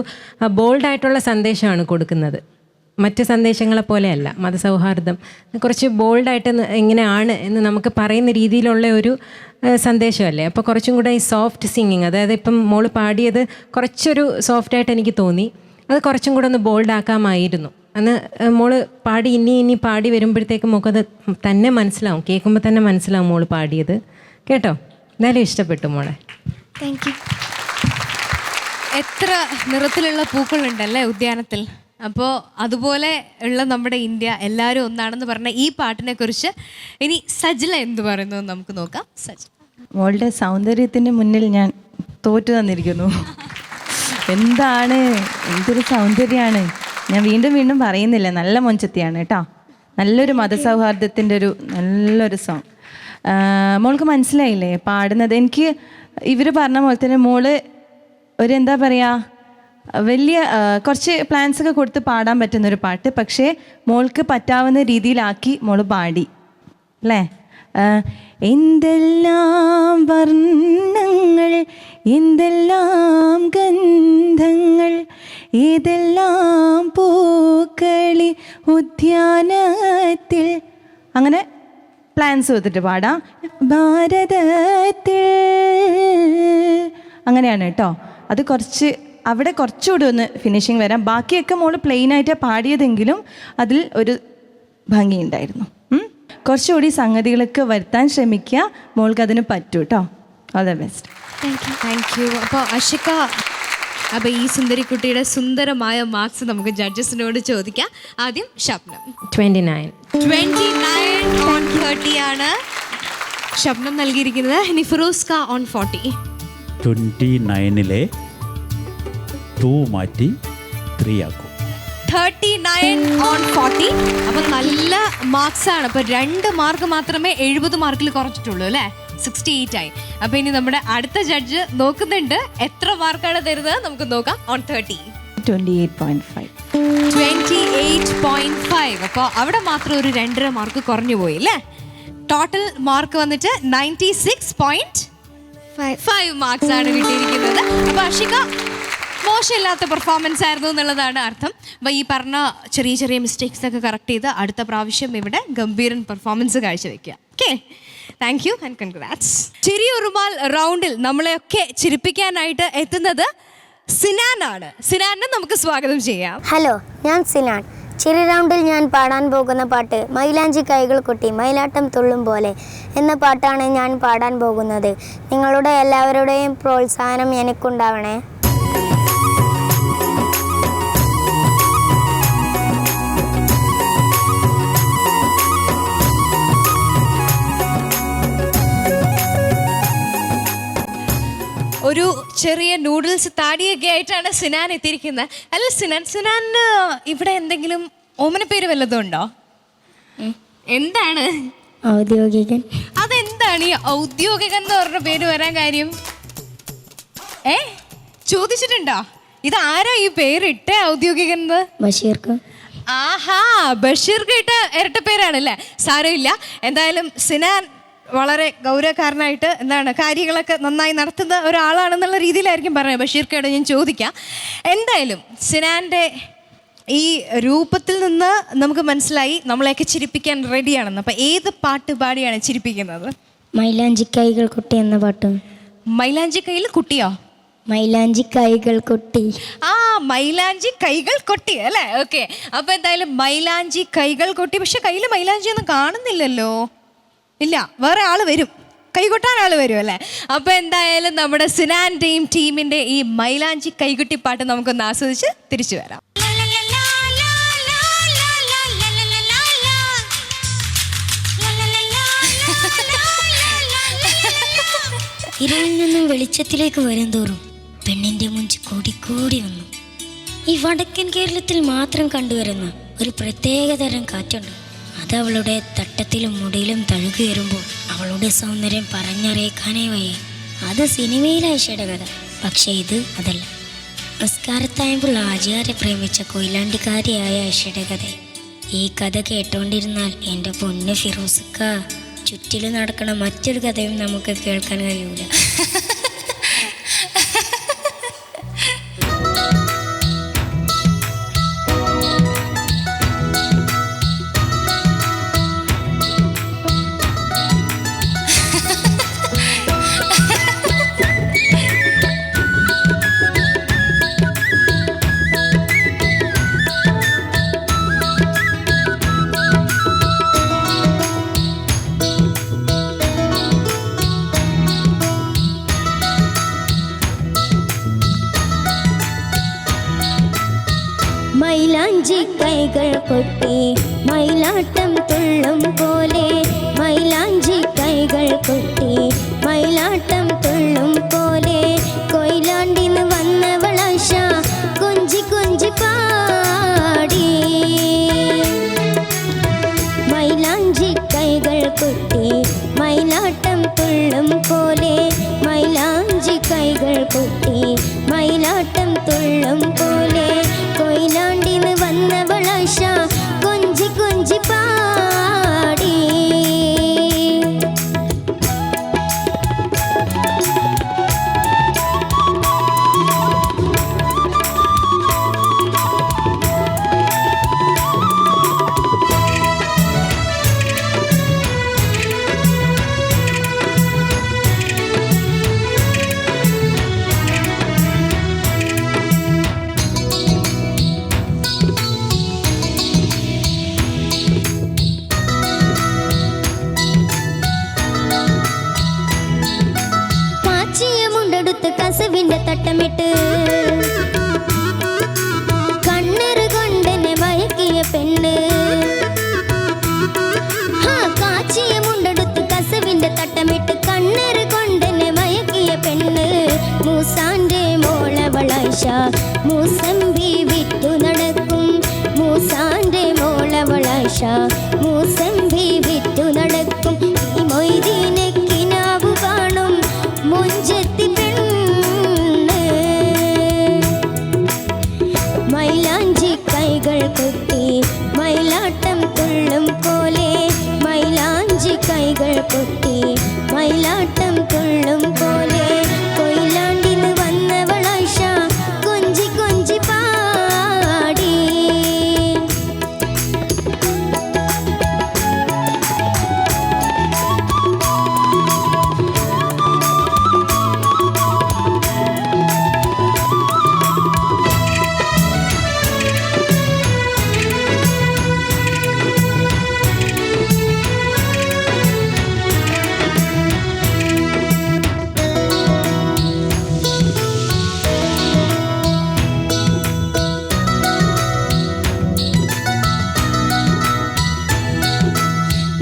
ബോൾഡായിട്ടുള്ള സന്ദേശമാണ് കൊടുക്കുന്നത്. മറ്റ് സന്ദേശങ്ങളെ പോലെയല്ല. മതസൗഹാർദ്ദം കുറച്ച് ബോൾഡായിട്ട് എങ്ങനെയാണ് എന്ന് നമുക്ക് പറയുന്ന രീതിയിലുള്ള ഒരു സന്ദേശമല്ലേ. അപ്പോൾ കുറച്ചും കൂടെ ഈ സോഫ്റ്റ് സിംഗിങ്, അതായത് ഇപ്പം മോള് പാടിയത് കുറച്ചൊരു സോഫ്റ്റായിട്ട് എനിക്ക് തോന്നി. അത് കുറച്ചും കൂടെ ഒന്ന് ബോൾഡാക്കാമായിരുന്നു. അന്ന് മോള് പാടി ഇനി പാടി വരുമ്പോഴത്തേക്കും മോക്കത് തന്നെ മനസ്സിലാവും, കേൾക്കുമ്പോൾ തന്നെ മനസ്സിലാവും മോള് പാടിയത് കേട്ടോ. എന്തായാലും ഇഷ്ടപ്പെട്ടു മോളെ. Thank you. എത്ര നിറത്തിലുള്ള പൂക്കളുണ്ടല്ലേ ഉദ്യാനത്തിൽ. അപ്പോൾ അതുപോലെ ഉള്ള നമ്മുടെ ഇന്ത്യ എല്ലാവരും ഒന്നാണെന്ന് പറഞ്ഞ ഈ പാട്ടിനെ കുറിച്ച് ഇനി സജ്ല എന്ത് പറയുന്നു നമുക്ക് നോക്കാം. സജ്ല, മോളുടെ സൗന്ദര്യത്തിന് മുന്നിൽ ഞാൻ തോറ്റു തന്നിരിക്കുന്നു. എന്തൊരു സൗന്ദര്യമാണ്. ഞാൻ വീണ്ടും പറയുന്നില്ല, നല്ല മൊഞ്ചത്തിയാണ് കേട്ടോ. നല്ലൊരു മതസൗഹാർദ്ദത്തിൻ്റെ നല്ലൊരു സോങ്. മോൾക്ക് മനസ്സിലായില്ലേ പാടുന്നത്? എനിക്ക് ഇവർ പറഞ്ഞ പോലെ തന്നെ മോള് എന്താ പറയുക, വലിയ കുറച്ച് പ്ലാൻസൊക്കെ കൊടുത്ത് പാടാൻ പറ്റുന്നൊരു പാട്ട്, പക്ഷേ മോൾക്ക് പറ്റാവുന്ന രീതിയിലാക്കി മോള് പാടി അല്ലേ. എന്തെല്ലാം വർണ്ണങ്ങൾ, എന്തെല്ലാം ഗന്ധങ്ങൾ, ഏതെല്ലാം പൂക്കളി ഉദ്യാനത്തിൽ, അങ്ങനെ പ്ലാൻസ് കൊടുത്തിട്ട് പാടാം. ഭാരതത്തിൽ അങ്ങനെയാണ് കേട്ടോ. അത് അവിടെ കുറച്ചുകൂടി ഒന്ന് ഫിനിഷിങ് വരാം. ബാക്കിയൊക്കെ മോള് പ്ലെയിനായിട്ട് പാടിയതെങ്കിലും അതിൽ ഒരു ഭംഗിയുണ്ടായിരുന്നു. കുറച്ചുകൂടി സംഗതികളൊക്കെ വരുത്താൻ ശ്രമിക്കുക. മോൾക്ക് അതിന് പറ്റൂ കേട്ടോ. All the best. Thank U. അപ്പോൾ അഷിക, അപ്പോൾ ഈ സുന്ദരിക്കുട്ടിയുടെ സുന്ദരമായ മാർക്സ് നമുക്ക് ജഡ്ജസിനോട് ചോദിക്കാം. ആദ്യം ഷബ്നം. 29. 29/30 ആണ് ഷബ്നം നൽകിയിരിക്കുന്നത്. ഇനി ഫിറോസ്ക on 40. 29-ലെ 2 മാറ്റി 3 ആക്കും. 39/40. അപ്പം നല്ല മാർക്സ് ആണ്. അപ്പോൾ 2 മാർക്ക് മാത്രമേ 70 മാർക്കിൽ കുറച്ചിട്ടുള്ളൂ അല്ലേ? 68 ആയി. അപ്പോൾ ഇനി നമ്മുടെ അടുത്ത ജഡ്ജ് നോക്കുന്നുണ്ട് എത്ര മാർക്കാണ് തരുന്നത്. നമുക്ക് നോക്കാം. on 30. 28.5. 28.5. അപ്പോൾ അവിടെ മാത്രം ഒരു 2.5 മാർക്ക് കുറഞ്ഞു പോയി അല്ലേ? ടോട്ടൽ മാർക്ക് വന്നിട്ട് 96.5 മാർക്സ് ആണ് കിട്ടിയിരിക്കുന്നത്. അപ്പോൾ അഷിക മോശമില്ലാത്ത പെർഫോമൻസ് ആയിരുന്നു എന്നുള്ളതാണ് അർത്ഥം. അപ്പോൾ ഈ പറഞ്ഞ ചെറിയ ചെറിയ മിസ്റ്റേക്സ് ഒക്കെ കറക്റ്റ് ചെയ്ത് അടുത്ത പ്രാവശ്യം ഇവിടെ ഗംഭീരൻ പെർഫോമൻസ് കാഴ്ചവെക്കുക. Okay, thank you and congrats. ചിരിയുറുമാൽ റൗണ്ടിൽ നമ്മളെയൊക്കെ ചിരിപ്പിക്കാനായിട്ട് എത്തുന്നത് സിനാനാണ്. സിനാനെ നമുക്ക് സ്വാഗതം ചെയ്യാം. ഹലോ, ഞാൻ സിനാൻ. ചിരി റൗണ്ടിൽ ഞാൻ പാടാൻ പോകുന്ന പാട്ട് മൈലാഞ്ചി കൈകൾ കൊട്ടി മയിലാട്ടം തുള്ളും പോലെ എന്ന പാട്ടാണ് ഞാൻ പാടാൻ പോകുന്നത്. നിങ്ങളുടെ എല്ലാവരുടെയും പ്രോത്സാഹനം എനിക്കുണ്ടാവണേ. ഒരു ചെറിയ നൂഡിൽസ് താടിയൊക്കെ ആയിട്ടാണ് സിനാൻ എത്തിയിരിക്കുന്നത്. അല്ല സിനാന് ഇവിടെ എന്തെങ്കിലും ഓമന പേര് വല്ലതും ഉണ്ടോ? എന്താണ് ഔദ്യോഗികൻ? അതെന്താണ് ഈ ഔദ്യോഗികൻ എന്ന് പറഞ്ഞ പേര് വരാൻ കാര്യം? ചോദിച്ചിട്ടുണ്ടോ ഇത് ആരാ ഈ പേരിട്ട ഔദ്യോഗികൻ? ബഷീർക്ക്. ആഹാ, ബഷീർക്ക് ഇട്ട ഇരട്ട പേരാണല്ലേ? സാരമില്ല. എന്തായാലും സിനാൻ വളരെ ഗൗരവക്കാരനായിട്ട് എന്താണ് കാര്യങ്ങളൊക്കെ നന്നായി നടത്തുന്ന ഒരാളാണെന്നുള്ള രീതിയിലായിരിക്കും പറഞ്ഞത്. ബഷീർക്കയോട് ഞാൻ ചോദിക്കാം. എന്തായാലും സിനാൻ്റെ ഈ രൂപത്തിൽ നിന്ന് നമുക്ക് മനസ്സിലായി നമ്മളെയൊക്കെ ചിരിപ്പിക്കാൻ റെഡിയാണെന്ന്. അപ്പം ഏത് പാട്ട് പാടിയാണ് ചിരിപ്പിക്കുന്നത്? മൈലാഞ്ചി കൈകൾ കൊട്ടി എന്ന പാട്ട്. മൈലാഞ്ചി കയ്യിൽ കുട്ടിയോ? മൈലാഞ്ചി കൈകൾ കൊട്ടി. ആ, മൈലാഞ്ചി കൈകൾ കൊട്ടി അല്ലേ? ഓക്കെ. അപ്പം എന്തായാലും മൈലാഞ്ചി കൈകൾ കൊട്ടി. പക്ഷെ കയ്യിൽ മൈലാഞ്ചി ഒന്നും കാണുന്നില്ലല്ലോ. ഇല്ല, വേറെ ആൾ വരും, കൈകൊട്ടാൻ ആൾ വരും അല്ലേ? അപ്പോൾ എന്തായാലും നമ്മുടെ സിനാൻ്റെയും ടീമിൻ്റെ ഈ മൈലാഞ്ചി കൈകൊട്ടി പാട്ട് നമുക്കൊന്ന് ആസ്വദിച്ച് തിരിച്ചു വരാം. ഇരുളിൽ നിന്നും വെളിച്ചത്തിലേക്ക് വരും തോറും പെണ്ണിന്റെ മുഞ്ച് കൂടിക്കൂടി വന്നു. ഈ വടക്കൻ കേരളത്തിൽ മാത്രം കണ്ടുവരുന്ന ഒരു പ്രത്യേകതരം കാറ്റുണ്ട്. അത് അവളുടെ തട്ടത്തിലും മുടിയിലും തഴുകുയരുമ്പോൾ അവളുടെ സൗന്ദര്യം പറഞ്ഞറിയിക്കാനേ വയ്യ. അത് സിനിമയിലെ ഐഷയുടെ കഥ. പക്ഷേ ഇത് അതല്ല. നമസ്കാരത്തായപ്പോൾ ആചാര്യ പ്രേമിച്ച കൊയിലാണ്ടിക്കാരിയായ ഐഷയുടെ കഥ. ഈ കഥ കേട്ടോണ്ടിരുന്നാൽ എൻ്റെ പൊന്ന് ഫിറോസ്ക്ക, ചുറ്റിലും നടക്കണ മറ്റൊരു കഥയും നമുക്ക് കേൾക്കാൻ കഴിയൂല. മൈലാഞ്ചി കൈകൾ കൊട്ടി മയിലാട്ടം തുള്ളും പോലെ, മൈലാഞ്ചി കൈകൾ കൊട്ടി മയിലാട്ടം തുള്ളും പോലെ, കൊയിലാണ്ടിന്ന് വന്നവളാശ കൊഞ്ചി കൊഞ്ചി പാടി. മൈലാഞ്ചി കൈകൾ കൊട്ടി മയിലാട്ടം തുള്ളും പോലെ, മൈലാഞ്ചി കൈകൾ കൊട്ടി മയിലാട്ടം തുള്ളും പോലെ, കൊയിലാണ്ടിന്ന് വന്നവളാശ കൊഞ്ചി കൊഞ്ചി പാടി. മൂസമ്പി വിറ്റു നടക്കും ഈ മൊയ്തീനെ കിനാവു കാണും മുഞ്ചത്തി പെണ്ണ് മൈലാഞ്ചി കൈകൾ കൊട്ടി മയിലാട്ടം തുള്ളും പോലെ മൈലാഞ്ചി കൈകൾ കൊട്ടി മയിലാട്ടം തുള്ളും പോലെ കൊയിലാണ്ടിന്ന് വന്നവളായിഷ കൊഞ്ചി കൊഞ്ചി പാടി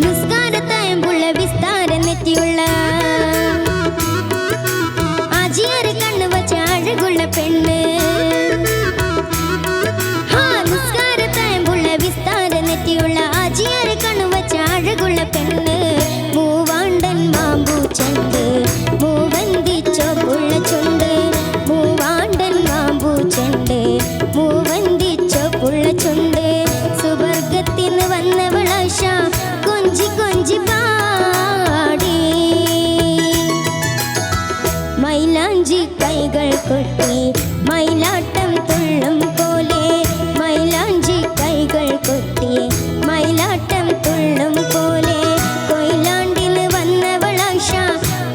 നിസ്കാരത്തായമ്പുള്ള വിസ്താരം നെറ്റിയുള്ള ആജിയാറ് കണ്ണു വച്ച അഴകുള്ള പെണ്ണ് നിസ്കാരത്തായമ്പുള്ള വിസ്താരം നെറ്റിയുള്ള ആജിയാറ് കണ്ണു വച്ച അഴകുള്ള പെണ്ണ് മൂവാണ്ടൻ മാമ്പൂ ചണ്ട് മൂവന്തിച്ചോപ്പുള്ള ചുണ്ട് മൂവാണ്ടൻ മാമ്പൂ ചണ്ട് മൂവന്തിച്ചോപ്പുള്ള ചുണ്ട് സുവർഗത്തിന്ന് വന്നവളാശ കൊഞ്ചി കൊഞ്ചി പാടി മൈലാഞ്ചി കൈകൾ കൊട്ടി മയിലാട്ടം തുള്ളും പോലെ മൈലാഞ്ചി കൈകൾ കൊട്ടി മയിലാട്ടം തുള്ളും പോലെ കൊയിലാണ്ടിന് വന്നവളാശ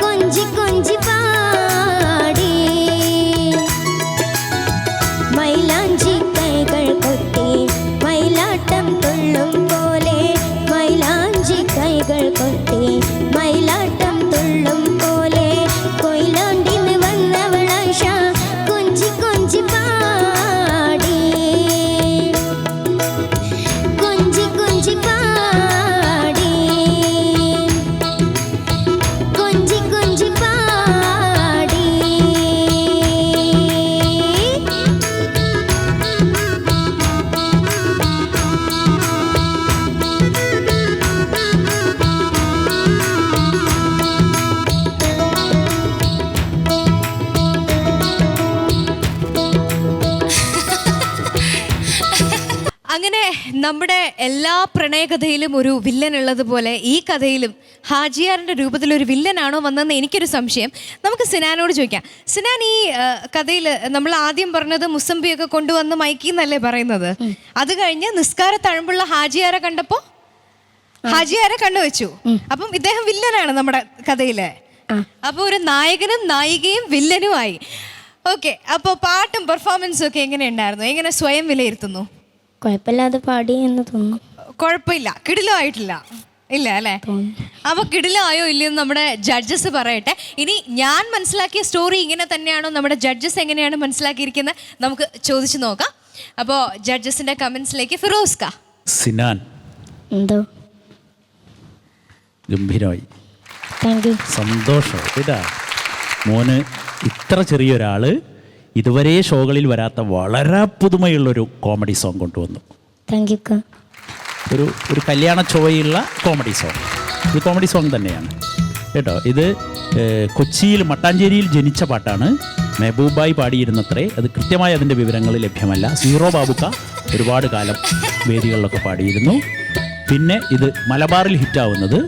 കൊഞ്ചി കൊഞ്ചി പാടി മൈലാഞ്ചി കൈകൾ കൊട്ടി മയിലാട്ടം തുള്ളും പോലെ മൈലാഞ്ചി കൈകൾ കൊട്ടി മയിലാട്ടം തുള്ളും പോലെ കൊയിലാണ്ടിന് വന്നവളായിഷ കൊഞ്ചി കൊഞ്ചി പാടി കൊഞ്ചി കൊഞ്ചി പാടി കൊഞ്ചി കൊഞ്ചി പാടി അങ്ങനെ നമ്മുടെ എല്ലാ പ്രണയകഥയിലും ഒരു വില്ലൻ ഉള്ളതുപോലെ ഈ കഥയിലും ഹാജിയാറിന്റെ രൂപത്തിൽ ഒരു വില്ലനാണോ വന്നതെന്ന് എനിക്കൊരു സംശയം. നമുക്ക് സിനാനോട് ചോദിക്കാം. സിനാൻ, ഈ കഥയിൽ നമ്മൾ ആദ്യം പറഞ്ഞത് മുസംബിയൊക്കെ കൊണ്ടുവന്ന് മയക്കിന്നല്ലേ പറയുന്നത്? അത് കഴിഞ്ഞ് നിസ്കാര തഴമ്പുള്ള ഹാജിയാരെ കണ്ടപ്പോ ഹാജിയാരെ കണ്ടുവച്ചു. അപ്പം ഇദ്ദേഹം വില്ലനാണ് നമ്മുടെ കഥയില്. അപ്പൊ ഒരു നായകനും നായികയും വില്ലനുമായി. ഓക്കെ, അപ്പോൾ പാട്ടും പെർഫോമൻസും ഒക്കെ എങ്ങനെയുണ്ടായിരുന്നു? എങ്ങനെ സ്വയം വിലയിരുത്തുന്നു? കുഴപ്പമില്ലാതെ പാടി എന്ന് തോന്നുന്നു. കുഴപ്പമില്ല, കിടിലം ആയിട്ടില്ല, ഇല്ല അല്ലേ? അപ്പൊ കിടിലം ആയോ ഇല്ലയോ നമ്മുടെ ജഡ്ജസ് പറയട്ടെ. ഇനി ഞാൻ മനസ്സിലാക്കിയ സ്റ്റോറി ഇങ്ങനെ തന്നെയാണോ, നമ്മുടെ ജഡ്ജസ് എങ്ങനെയാണ് മനസ്സിലാക്കിയിരിക്കുന്നത് നമുക്ക് ചോദിച്ചു നോക്കാം. അപ്പോൾ ജഡ്ജസിന്റെ കമന്റ്സിലേക്ക് ഫിറോസ്ക. സിനാൻ എന്തോ ഗംഭീരമായി, താങ്ക് യു. സന്തോഷം കേട്ടാ. മോന് ഇത്ര ചെറിയൊരാള് ഇതുവരെ ഷോകളിൽ വരാത്ത വളരെ പുതുമയുള്ളൊരു കോമഡി സോങ് കൊണ്ടുവന്നു. Thank you. ഒരു കല്യാണ ചോയുള്ള കോമഡി സോങ്. ഇത് കോമഡി സോങ് തന്നെയാണ് കേട്ടോ. ഇത് കൊച്ചിയിൽ മട്ടാഞ്ചേരിയിൽ ജനിച്ച പാട്ടാണ്. മെഹബൂബായി പാടിയിരുന്നത്രേ. അത് കൃത്യമായി അതിൻ്റെ വിവരങ്ങൾ ലഭ്യമല്ല. സീറോ ബാബുക്ക ഒരുപാട് കാലം വേദികളിലൊക്കെ പാടിയിരുന്നു. പിന്നെ ഇത് മലബാറിൽ ഹിറ്റാവുന്നത്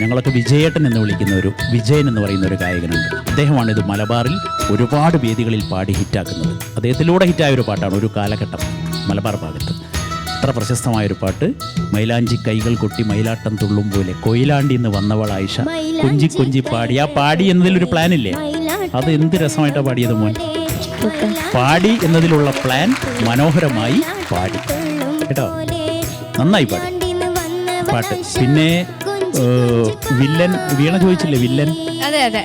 ഞങ്ങളൊക്കെ വിജയേട്ടൻ എന്ന് വിളിക്കുന്ന ഒരു വിജയൻ എന്ന് പറയുന്ന ഒരു ഗായകനുണ്ട്. അദ്ദേഹമാണ് ഇത് മലബാറിൽ ഒരുപാട് വേദികളിൽ പാടി ഹിറ്റാക്കുന്നത്. അദ്ദേഹത്തിലൂടെ ഹിറ്റായ ഒരു പാട്ടാണ് ഒരു കാലഘട്ടം മലബാർ ഭാഗത്ത്. അത്ര പ്രശസ്തമായൊരു പാട്ട്. മൈലാഞ്ചി കൈകൾ കൊട്ടി മയിലാട്ടം തുള്ളും പോലെ കൊയിലാണ്ടി എന്ന് വന്നവൾ ആയിഷ കൊഞ്ചി കൊഞ്ചി പാടി. ആ പാടി എന്നതിലൊരു പ്ലാൻ ഇല്ലേ, അത് എന്ത് രസമായിട്ടാണ് പാടിയത് മോൻ. പാടി എന്നതിലുള്ള പ്ലാൻ മനോഹരമായി പാടി കേട്ടോ, നന്നായി പാടി പാട്ട്. പിന്നെ വില്ലൻ വീണ ചോദിച്ചില്ലേ, വില്ലൻ അതെ അതെ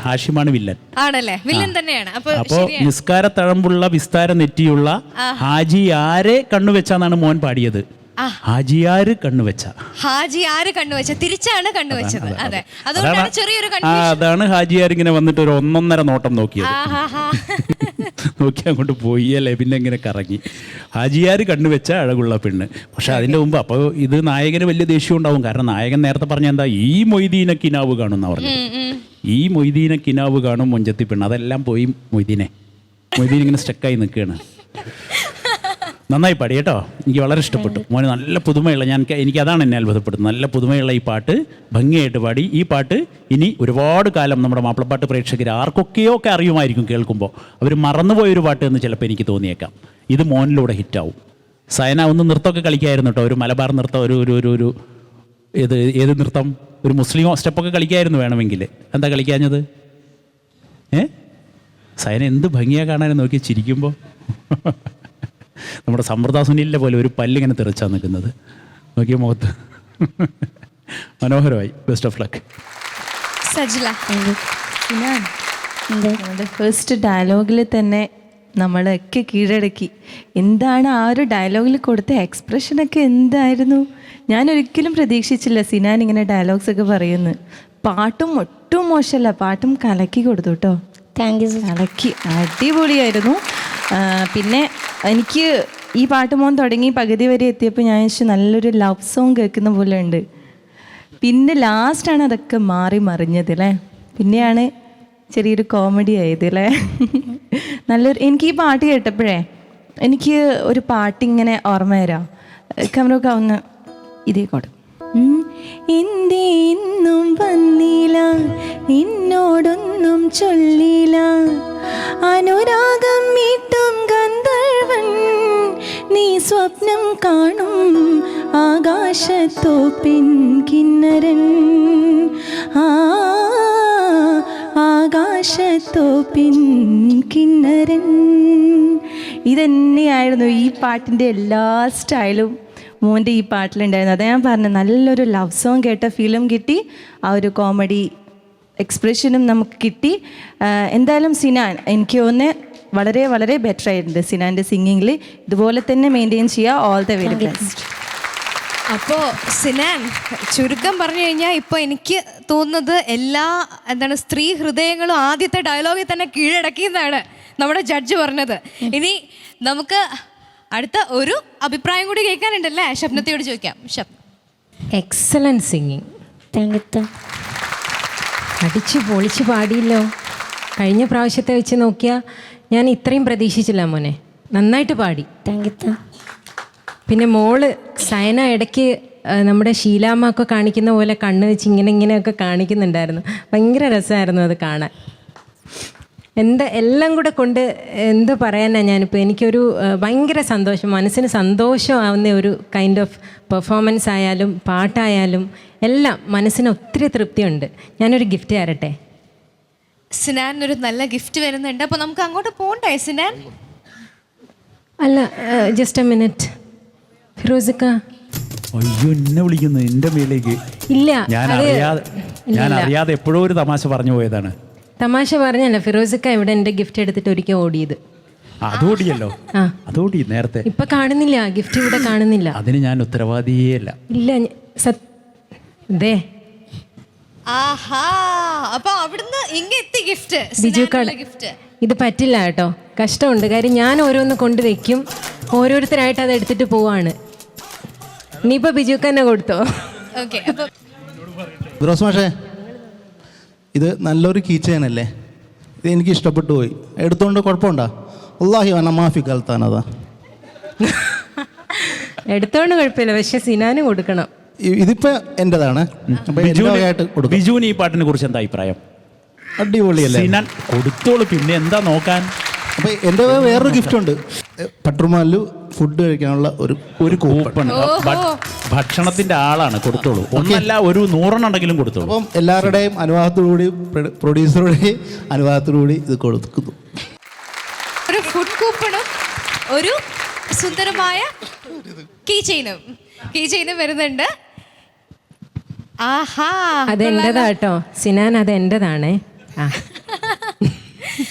ഹാഷിമാണ് വില്ലൻ ആണല്ലേ, വില്ലൻ തന്നെയാണ്. അപ്പോ നിസ്കാര തഴമ്പുള്ള വിസ്താര നെറ്റിയുള്ള ഹാജി ആരെ കണ്ണുവെച്ചാന്നാണ് മോൻ പാടിയത്. ഹാജിയാർ കണ്ണുവെച്ച. ഹാജി ആര് കണ്ണുവെച്ച തിരിച്ചാണ് കണ്ണുവെച്ചത്. അതെ, അതുകൊണ്ടാണ് ചെറിയൊരു അതാണ് ഹാജിയാർ ഇങ്ങനെ വന്നിട്ട് ഒരു 1.5 നോട്ടം നോക്കിയത്. നോക്കി അങ്ങോട്ട് പോയി അല്ലേ, പിന്നെ ഇങ്ങനെ കറങ്ങി. ഹാജിയാർ കണ്ണുവെച്ച അഴകുള്ള പെണ്ണ്. പക്ഷെ അതിൻ്റെ മുമ്പ് അപ്പോൾ ഇത് നായകന് വലിയ ദേഷ്യം ഉണ്ടാവും. കാരണം നായകൻ നേരത്തെ പറഞ്ഞ എന്താ, ഈ മൊയ്തീനെ കിനാവ് കാണും എന്നാ പറഞ്ഞത്. ഈ മൊയ്തീനെ കിനാവ് കാണും മൊഞ്ചത്തി പെണ്ണ്. അതെല്ലാം പോയി മൊയ്തീൻ ഇങ്ങനെ സ്റ്റക്കായി നിൽക്കുകയാണ്. നന്നായി പാടി കേട്ടോ, എനിക്ക് വളരെ ഇഷ്ടപ്പെട്ടു. മോന് നല്ല പുതുമയുള്ള, എനിക്ക് അതാണ് എന്നെ അത്ഭുതപ്പെടുന്നത്. നല്ല പുതുമയുള്ള ഈ പാട്ട് ഭംഗിയായിട്ട് പാടി. ഈ പാട്ട് ഇനി ഒരുപാട് കാലം നമ്മുടെ മാപ്പിളപ്പാട്ട് പ്രേക്ഷകർ ആർക്കൊക്കെയോ ഒക്കെ അറിയുമായിരിക്കും കേൾക്കുമ്പോൾ. അവർ മറന്നുപോയൊരു പാട്ട് എന്ന് ചിലപ്പോൾ എനിക്ക് തോന്നിയേക്കാം. ഇത് മോനിലൂടെ ഹിറ്റാവും. സയന ഒന്ന് നൃത്തമൊക്കെ കളിക്കായിരുന്നു കേട്ടോ, ഒരു മലബാർ നൃത്തം, ഒരു ഏത് നൃത്തം, ഒരു മുസ്ലിം സ്റ്റെപ്പൊക്കെ കളിക്കായിരുന്നു വേണമെങ്കിൽ. എന്താ കളിക്കാഞ്ഞത്? സയന എന്ത് ഭംഗിയാണ് കാണാൻ, നോക്കി ചിരിക്കുമ്പോൾ. നമ്മുടെ സമൃദ്ധ സുനിലിൻ്റെ പോലെ ഒരു പല്ലിങ്ങനെ തെറിച്ചാണ് നിൽക്കുന്നത്. നോക്കിയ മുഖത്ത്. മനോഹരമായി. Best of luck. സജില, നമ്മുടെ ഫസ്റ്റ് ഡയലോഗിൽ തന്നെ നമ്മളൊക്കെ കീഴടക്കി. എന്താണ് ആ ഒരു ഡയലോഗിൽ കൊടുത്ത എക്സ്പ്രഷനൊക്കെ എന്തായിരുന്നു? ഞാൻ ഒരിക്കലും പ്രതീക്ഷിച്ചില്ല സിനാൻ ഇങ്ങനെ ഡയലോഗ്സ് ഒക്കെ പറയുന്നു. പാട്ടും ഒട്ടും മോശമല്ല, പാട്ടും കലക്കി കൊടുത്തു കേട്ടോ. Thank you. കലക്കി, അടിപൊളിയായിരുന്നു. പിന്നെ എനിക്ക് ഈ പാട്ട് മോൻ തുടങ്ങി പകുതി വരെ എത്തിയപ്പോൾ ഞാൻ വെച്ച് നല്ലൊരു ലവ് സോങ് കേൾക്കുന്ന പോലെ ഉണ്ട്. പിന്നെ ലാസ്റ്റാണ് അതൊക്കെ മാറി മറിഞ്ഞത് അല്ലേ. പിന്നെയാണ് ചെറിയൊരു കോമഡി ആയത് അല്ലേ. നല്ലൊരു, എനിക്ക് ഈ പാട്ട് കേട്ടപ്പോഴേ എനിക്ക് ഒരു പാട്ടിങ്ങനെ ഓർമ്മ വരാം. കമറൊക്കെ ഒന്ന് ഇതേ കൊടുക്കും. എന്തേ ഇന്നും വന്നില്ല, നിന്നോടൊന്നും ചൊല്ലില്ല, അനുരാഗം മീട്ടും ഗന്ധർവൻ, നീ സ്വപ്നം കാണും ആകാശത്തോപ്പിൻ കിന്നരൻ, ആകാശത്തോപ്പിൻ കിന്നരൻ. ഇതന്നെയായിരുന്നു ഈ പാട്ടിൻ്റെ എല്ലാ സ്റ്റൈലും മോൻ്റെ ഈ പാട്ടിലുണ്ടായിരുന്നു. അതാ ഞാൻ പറഞ്ഞു, നല്ലൊരു ലവ് സോങ് കേട്ട ഫീലും കിട്ടി, ആ ഒരു കോമഡി എക്സ്പ്രഷനും നമുക്ക് കിട്ടി. എന്തായാലും സിനാൻ എനിക്ക് തോന്നുന്നത് വളരെ വളരെ ബെറ്റർ ആയിട്ടുണ്ട് സിനാൻ്റെ സിംഗിങ്ങിൽ. ഇതുപോലെ തന്നെ മെയിൻറ്റെയിൻ ചെയ്യുക. All the very best. അപ്പോൾ സിനാൻ, ചുരുക്കം പറഞ്ഞു കഴിഞ്ഞാൽ ഇപ്പോൾ എനിക്ക് തോന്നുന്നത് എല്ലാ സ്ത്രീ ഹൃദയങ്ങളും ആദ്യത്തെ ഡയലോഗിൽ തന്നെ കീഴടക്കിയെന്നാണ് നമ്മുടെ ജഡ്ജ് പറഞ്ഞത്. ഇനി നമുക്ക് അടുത്ത ഒരു അഭിപ്രായം കൂടി കേൾക്കാനുണ്ടല്ലേ, ഷബ്നത്തിയോട് ചോദിക്കാം. Excellent singing. Thank you. അടിച്ചു പൊളിച്ച് പാടിയല്ലോ. കഴിഞ്ഞ പ്രാവശ്യത്തെ വെച്ച് നോക്കിയാൽ ഞാൻ ഇത്രയും പ്രതീക്ഷിച്ചില്ല മോനെ. നന്നായിട്ട് പാടി. Thank you. പിന്നെ മോള് സയന ഇടയ്ക്ക് നമ്മുടെ ഷീലാമ്മ ഒക്കെ കാണിക്കുന്ന പോലെ കണ്ണ് വെച്ച് ഇങ്ങനെയൊക്കെ കാണിക്കുന്നുണ്ടായിരുന്നു. ഭയങ്കര രസമായിരുന്നു അത് കാണാൻ. എല്ലാം കൂടെ കൊണ്ട് എന്ത് പറയാനാണ് ഞാനിപ്പോൾ. എനിക്കൊരു ഭയങ്കര സന്തോഷം, മനസ്സിന് സന്തോഷമാവുന്ന ഒരു കൈൻഡ് ഓഫ് പെർഫോമൻസ് ആയാലും പാട്ടായാലും എല്ലാം മനസ്സിന് ഒത്തിരി തൃപ്തിയുണ്ട്. ഞാനൊരു ഗിഫ്റ്റ് തരട്ടെ. സിനാൻ ഒരു നല്ല ഗിഫ്റ്റ് വരുന്നുണ്ട്, അപ്പോൾ നമുക്ക് അങ്ങോട്ട് പോകണ്ടേ സിനാൻ? അല്ല, ജസ്റ്റ് എ മിനിറ്റ്. ഫിറോസിക്ക. അയ്യോ, എന്നെ വിളിക്കുന്നു എൻ്റെ മേലേക്ക്. ഇല്ല, ഞാൻ അറിയാതെ എപ്പോഴോ ഒരു തമാശ പറഞ്ഞു പോയതാണ്. തമാശ പറഞ്ഞല്ല, ഫിറോസിക്ക ഇവിടെ എൻ്റെ ഗിഫ്റ്റ് എടുത്തിട്ട് ഒരിക്കൽ ഓടിയത്. അതോടിയല്ലോ. അതോടി നേരത്തെ. ഇപ്പൊ കാണുന്നില്ല, ഗിഫ്റ്റ് ഇവിടെ കാണുന്നില്ല. അതിന് ഞാൻ ഉത്തരവാദിയേ അല്ല. ഇല്ല, ദേ. ആഹാ, അപ്പൊ അവിടുന്ന് ഇങ്ങെത്തി ഗിഫ്റ്റ്. ബിജുക്കാട് ഇത് പറ്റില്ല കേട്ടോ, കഷ്ടമുണ്ട്. കാര്യം ഞാൻ ഓരോന്ന് കൊണ്ട് വെക്കും, ഓരോരുത്തരായിട്ട് അത് എടുത്തിട്ട് പോവാണ്. ഇനിയിപ്പോ ബിജുക്ക തന്നെ കൊടുത്തോ? ഓക്കെ. ഫിറോസ് മാഷേ, ഇത് നല്ലൊരു കീ ചെയിൻ അല്ലേ? ഇത് എനിക്ക് ഇഷ്ടപ്പെട്ടു പോയി. എടുത്തോണ്ട് കുഴപ്പമുണ്ടോ? അല്ലാഹി വന മാഫി കൽത്താനതാ. എടുത്തോണ്ട് കുഴപ്പമില്ല, പക്ഷെ സിനാന് കൊടുക്കണം. ഇതിപ്പോ എന്റേതാണ്. ബിജുവിന് ഈ പാട്ടിനെ കുറിച്ച് എന്താ അഭിപ്രായം? അടിപൊളിയല്ലേ? സിനാൻ കൊടുത്തോളൂ, പിന്നെ എന്താ നോക്കാൻ. അപ്പൊ എൻ്റെ വേറൊരു ഗിഫ്റ്റ് ഉണ്ട്. പട്രുമാലിൽ ഫുഡ് കഴിക്കാനുള്ള ഒരു കൂപ്പൺ. ഭക്ഷണത്തിന്റെ ആളാണ്, കൊടുത്തോളൂ. ഒന്നല്ല, ഒരു 100 ഉണ്ടെങ്കിലും കൊടുത്തോളൂ. അപ്പം എല്ലാവരുടെയും അനുവാദത്തോടുകൂടി, പ്രൊഡ്യൂസറുടെയും അനുവാദത്തോടുകൂടി ഇത് കൊടുക്കുന്നു. ഒരു ഫുഡ് കൂപ്പണും ഒരു സുന്ദരമായ കീ ചെയിനും വരുന്നുണ്ട്. ആഹാ, അതെന്റേതാ കേട്ടോ സിനാൻ, അതെന്റേതാണേ.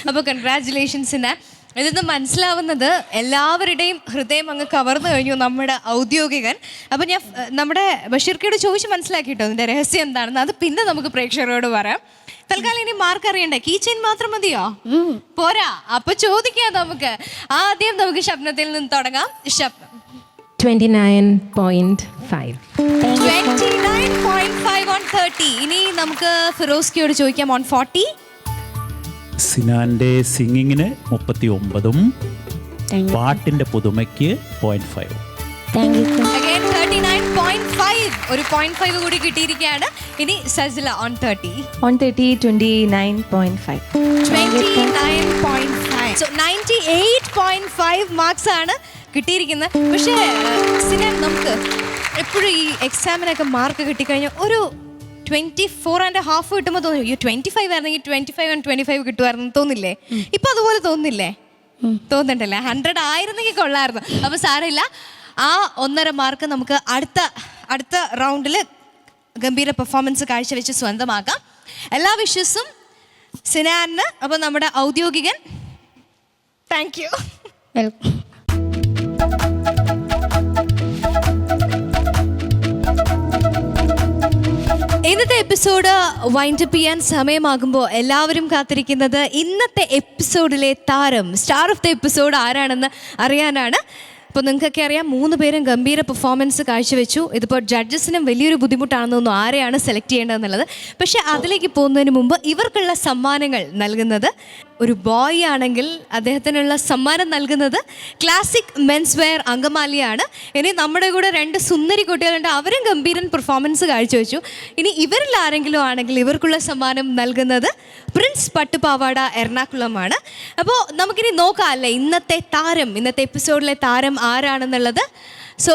അപ്പോൾ കൺഗ്രാറ്റുലേഷൻസ് സിനാൻ. ഇതിന്ന് മനസ്സിലാവുന്നത് എല്ലാവരുടെയും ഹൃദയം അങ്ങ് കവർന്നു കഴിഞ്ഞു നമ്മുടെ ഔദ്യോഗികൻ. അപ്പം ഞാൻ നമ്മുടെ ബഷീർക്കയോട് ചോദിച്ച് മനസ്സിലാക്കിട്ടോ ഇതിൻ്റെ രഹസ്യം എന്താണെന്ന്. അത് പിന്നെ നമുക്ക് പ്രേക്ഷകരോട് പറയാം. തൽക്കാലം ഇനി മാർക്ക് അറിയണ്ടേ? കീ ചെയിൻ മാത്രം മതിയോ? പോരാ. അപ്പൊ ചോദിക്കാം നമുക്ക്. ആദ്യം നമുക്ക് ശബ്ദത്തിൽ നിന്ന് തുടങ്ങാം. ശബ്ദം 29.5. 29.5 on 30. ഇനി നമുക്ക് ഫിറോസ്കിയോട് ചോദിക്കാം on 40. സിനാന്റെ സിംഗിങ്ങിന് 39ഉം പാട്ടിന്റെ പുതുമയ്ക്ക് 0.5. Again 39.5. ഒരു 0.5 കൂടി കിട്ടിയിരിക്കുകയാണ്. ഇനി Sajila on 30. On 30, 29.5. 29.5. So 98.5 marks ആണ് കിട്ടിയിരിക്കുന്നത്. പക്ഷേ സിനാൻ, നമുക്ക് എപ്പോഴും ഈ എക്സാമിനൊക്കെ മാർക്ക് കിട്ടിക്കഴിഞ്ഞാൽ ഒരു 24.5 കിട്ടുമ്പോൾ തോന്നി, അയ്യോ 25 ആയിരുന്നെങ്കിൽ 25 and 25 കിട്ടുമായിരുന്നു തോന്നില്ലേ? ഇപ്പൊ അതുപോലെ തോന്നില്ലേ? തോന്നണ്ടല്ലേ? 100 ആയിരുന്നെങ്കിൽ കൊള്ളായിരുന്നു. അപ്പൊ സാരമില്ല, ആ 1.5 മാർക്ക് നമുക്ക് അടുത്ത റൗണ്ടിൽ ഗംഭീര പെർഫോമൻസ് കാഴ്ചവെച്ച് സ്വന്തമാക്കാം. എല്ലാ വിഷസും സിനാനിന്. അപ്പൊ നമ്മുടെ ഔദ്യോഗികൻ, താങ്ക് യു. ഇന്നത്തെ എപ്പിസോഡ് വൈൻഡപ്പ് ചെയ്യാൻ സമയമാകുമ്പോൾ എല്ലാവരും കാത്തിരിക്കുന്നത് ഇന്നത്തെ എപ്പിസോഡിലെ താരം, സ്റ്റാർ ഓഫ് ദ എപ്പിസോഡ് ആരാണെന്ന് അറിയാനാണ്. അപ്പോൾ നിങ്ങൾക്കൊക്കെ അറിയാം, 3 പേരും ഗംഭീര പെർഫോമൻസ് കാഴ്ചവെച്ചു. ഇതിപ്പോൾ ജഡ്ജസിനും വലിയൊരു ബുദ്ധിമുട്ടാണെന്ന് തോന്നുന്നു ആരെയാണ് സെലക്ട് ചെയ്യേണ്ടതെന്നുള്ളത്. പക്ഷേ അതിലേക്ക് പോകുന്നതിന് മുമ്പ് ഇവർക്കുള്ള സമ്മാനങ്ങൾ നൽകുന്നത് ഒരു ബോയ് ആണെങ്കിൽ അദ്ദേഹത്തിനുള്ള സമ്മാനം നൽകുന്നത് ക്ലാസിക് മെൻസ് വെയർ അങ്കമാലിയാണ്. ഇനി നമ്മുടെ കൂടെ 2 സുന്ദരി കുട്ടികളുണ്ട്, അവരും ഗംഭീരൻ പെർഫോമൻസ് കാഴ്ചവെച്ചു. ഇനി ഇവരിൽ ആരെങ്കിലും ആണെങ്കിൽ ഇവർക്കുള്ള സമ്മാനം നൽകുന്നത് പ്രിൻസ് പട്ടുപാവാട എറണാകുളമാണ്. അപ്പോൾ നമുക്കിനി നോക്കാം അല്ലേ ഇന്നത്തെ താരം, ഇന്നത്തെ എപ്പിസോഡിലെ താരം ആരാണെന്നുള്ളത്. സോ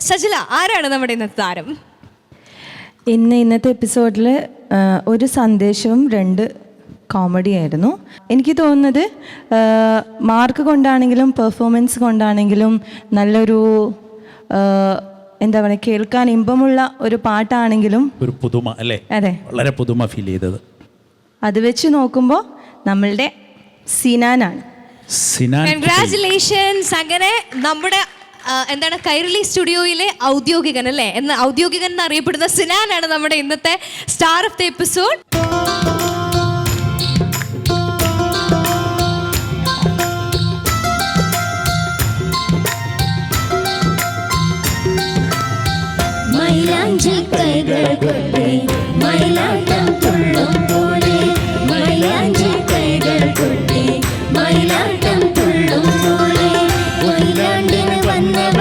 സജില, ആരാണ് നമ്മുടെ ഇന്നത്തെ താരം? ഇന്നത്തെ എപ്പിസോഡിൽ ഒരു സന്ദേശവും 2 കോമഡി ആയിരുന്നു. എനിക്ക് തോന്നുന്നത് മാർക്ക് കൊണ്ടാണെങ്കിലും പെർഫോമൻസ് കൊണ്ടാണെങ്കിലും നല്ലൊരു എന്താ പറയുക, കേൾക്കാൻ ഇമ്പമുള്ള ഒരു പാട്ടാണെങ്കിലും ഒരു പുതുമ അല്ലേ? അതെ, വളരെ പുതുമ ഫീൽ ചെയ്തത്. അത് വെച്ച് നോക്കുമ്പോൾ നമ്മളുടെ സിനാനാണ്. കൺഗ്രാറ്റുലേഷൻസ്. അങ്ങനെ നമ്മുടെ എന്താണ് കൈരളി സ്റ്റുഡിയോയിലെ ഔദ്യോഗികൻ അല്ലേ, ഔദ്യോഗികൻ എന്നറിയപ്പെടുന്ന സിനാനാണ് നമ്മുടെ ഇന്നത്തെ സ്റ്റാർ ഓഫ് ദ എപ്പിസോഡ്. മൈലാഞ്ചി കൈകൾ കൊട്ടി മൈലാട്ടം തുള്ളും പോലെ, മൈലാഞ്ചി കൈകൾ കൊട്ടി മൈലാട്ടം തുള്ളും പോലെ, മൈലാണ്ടിന് വന്നവ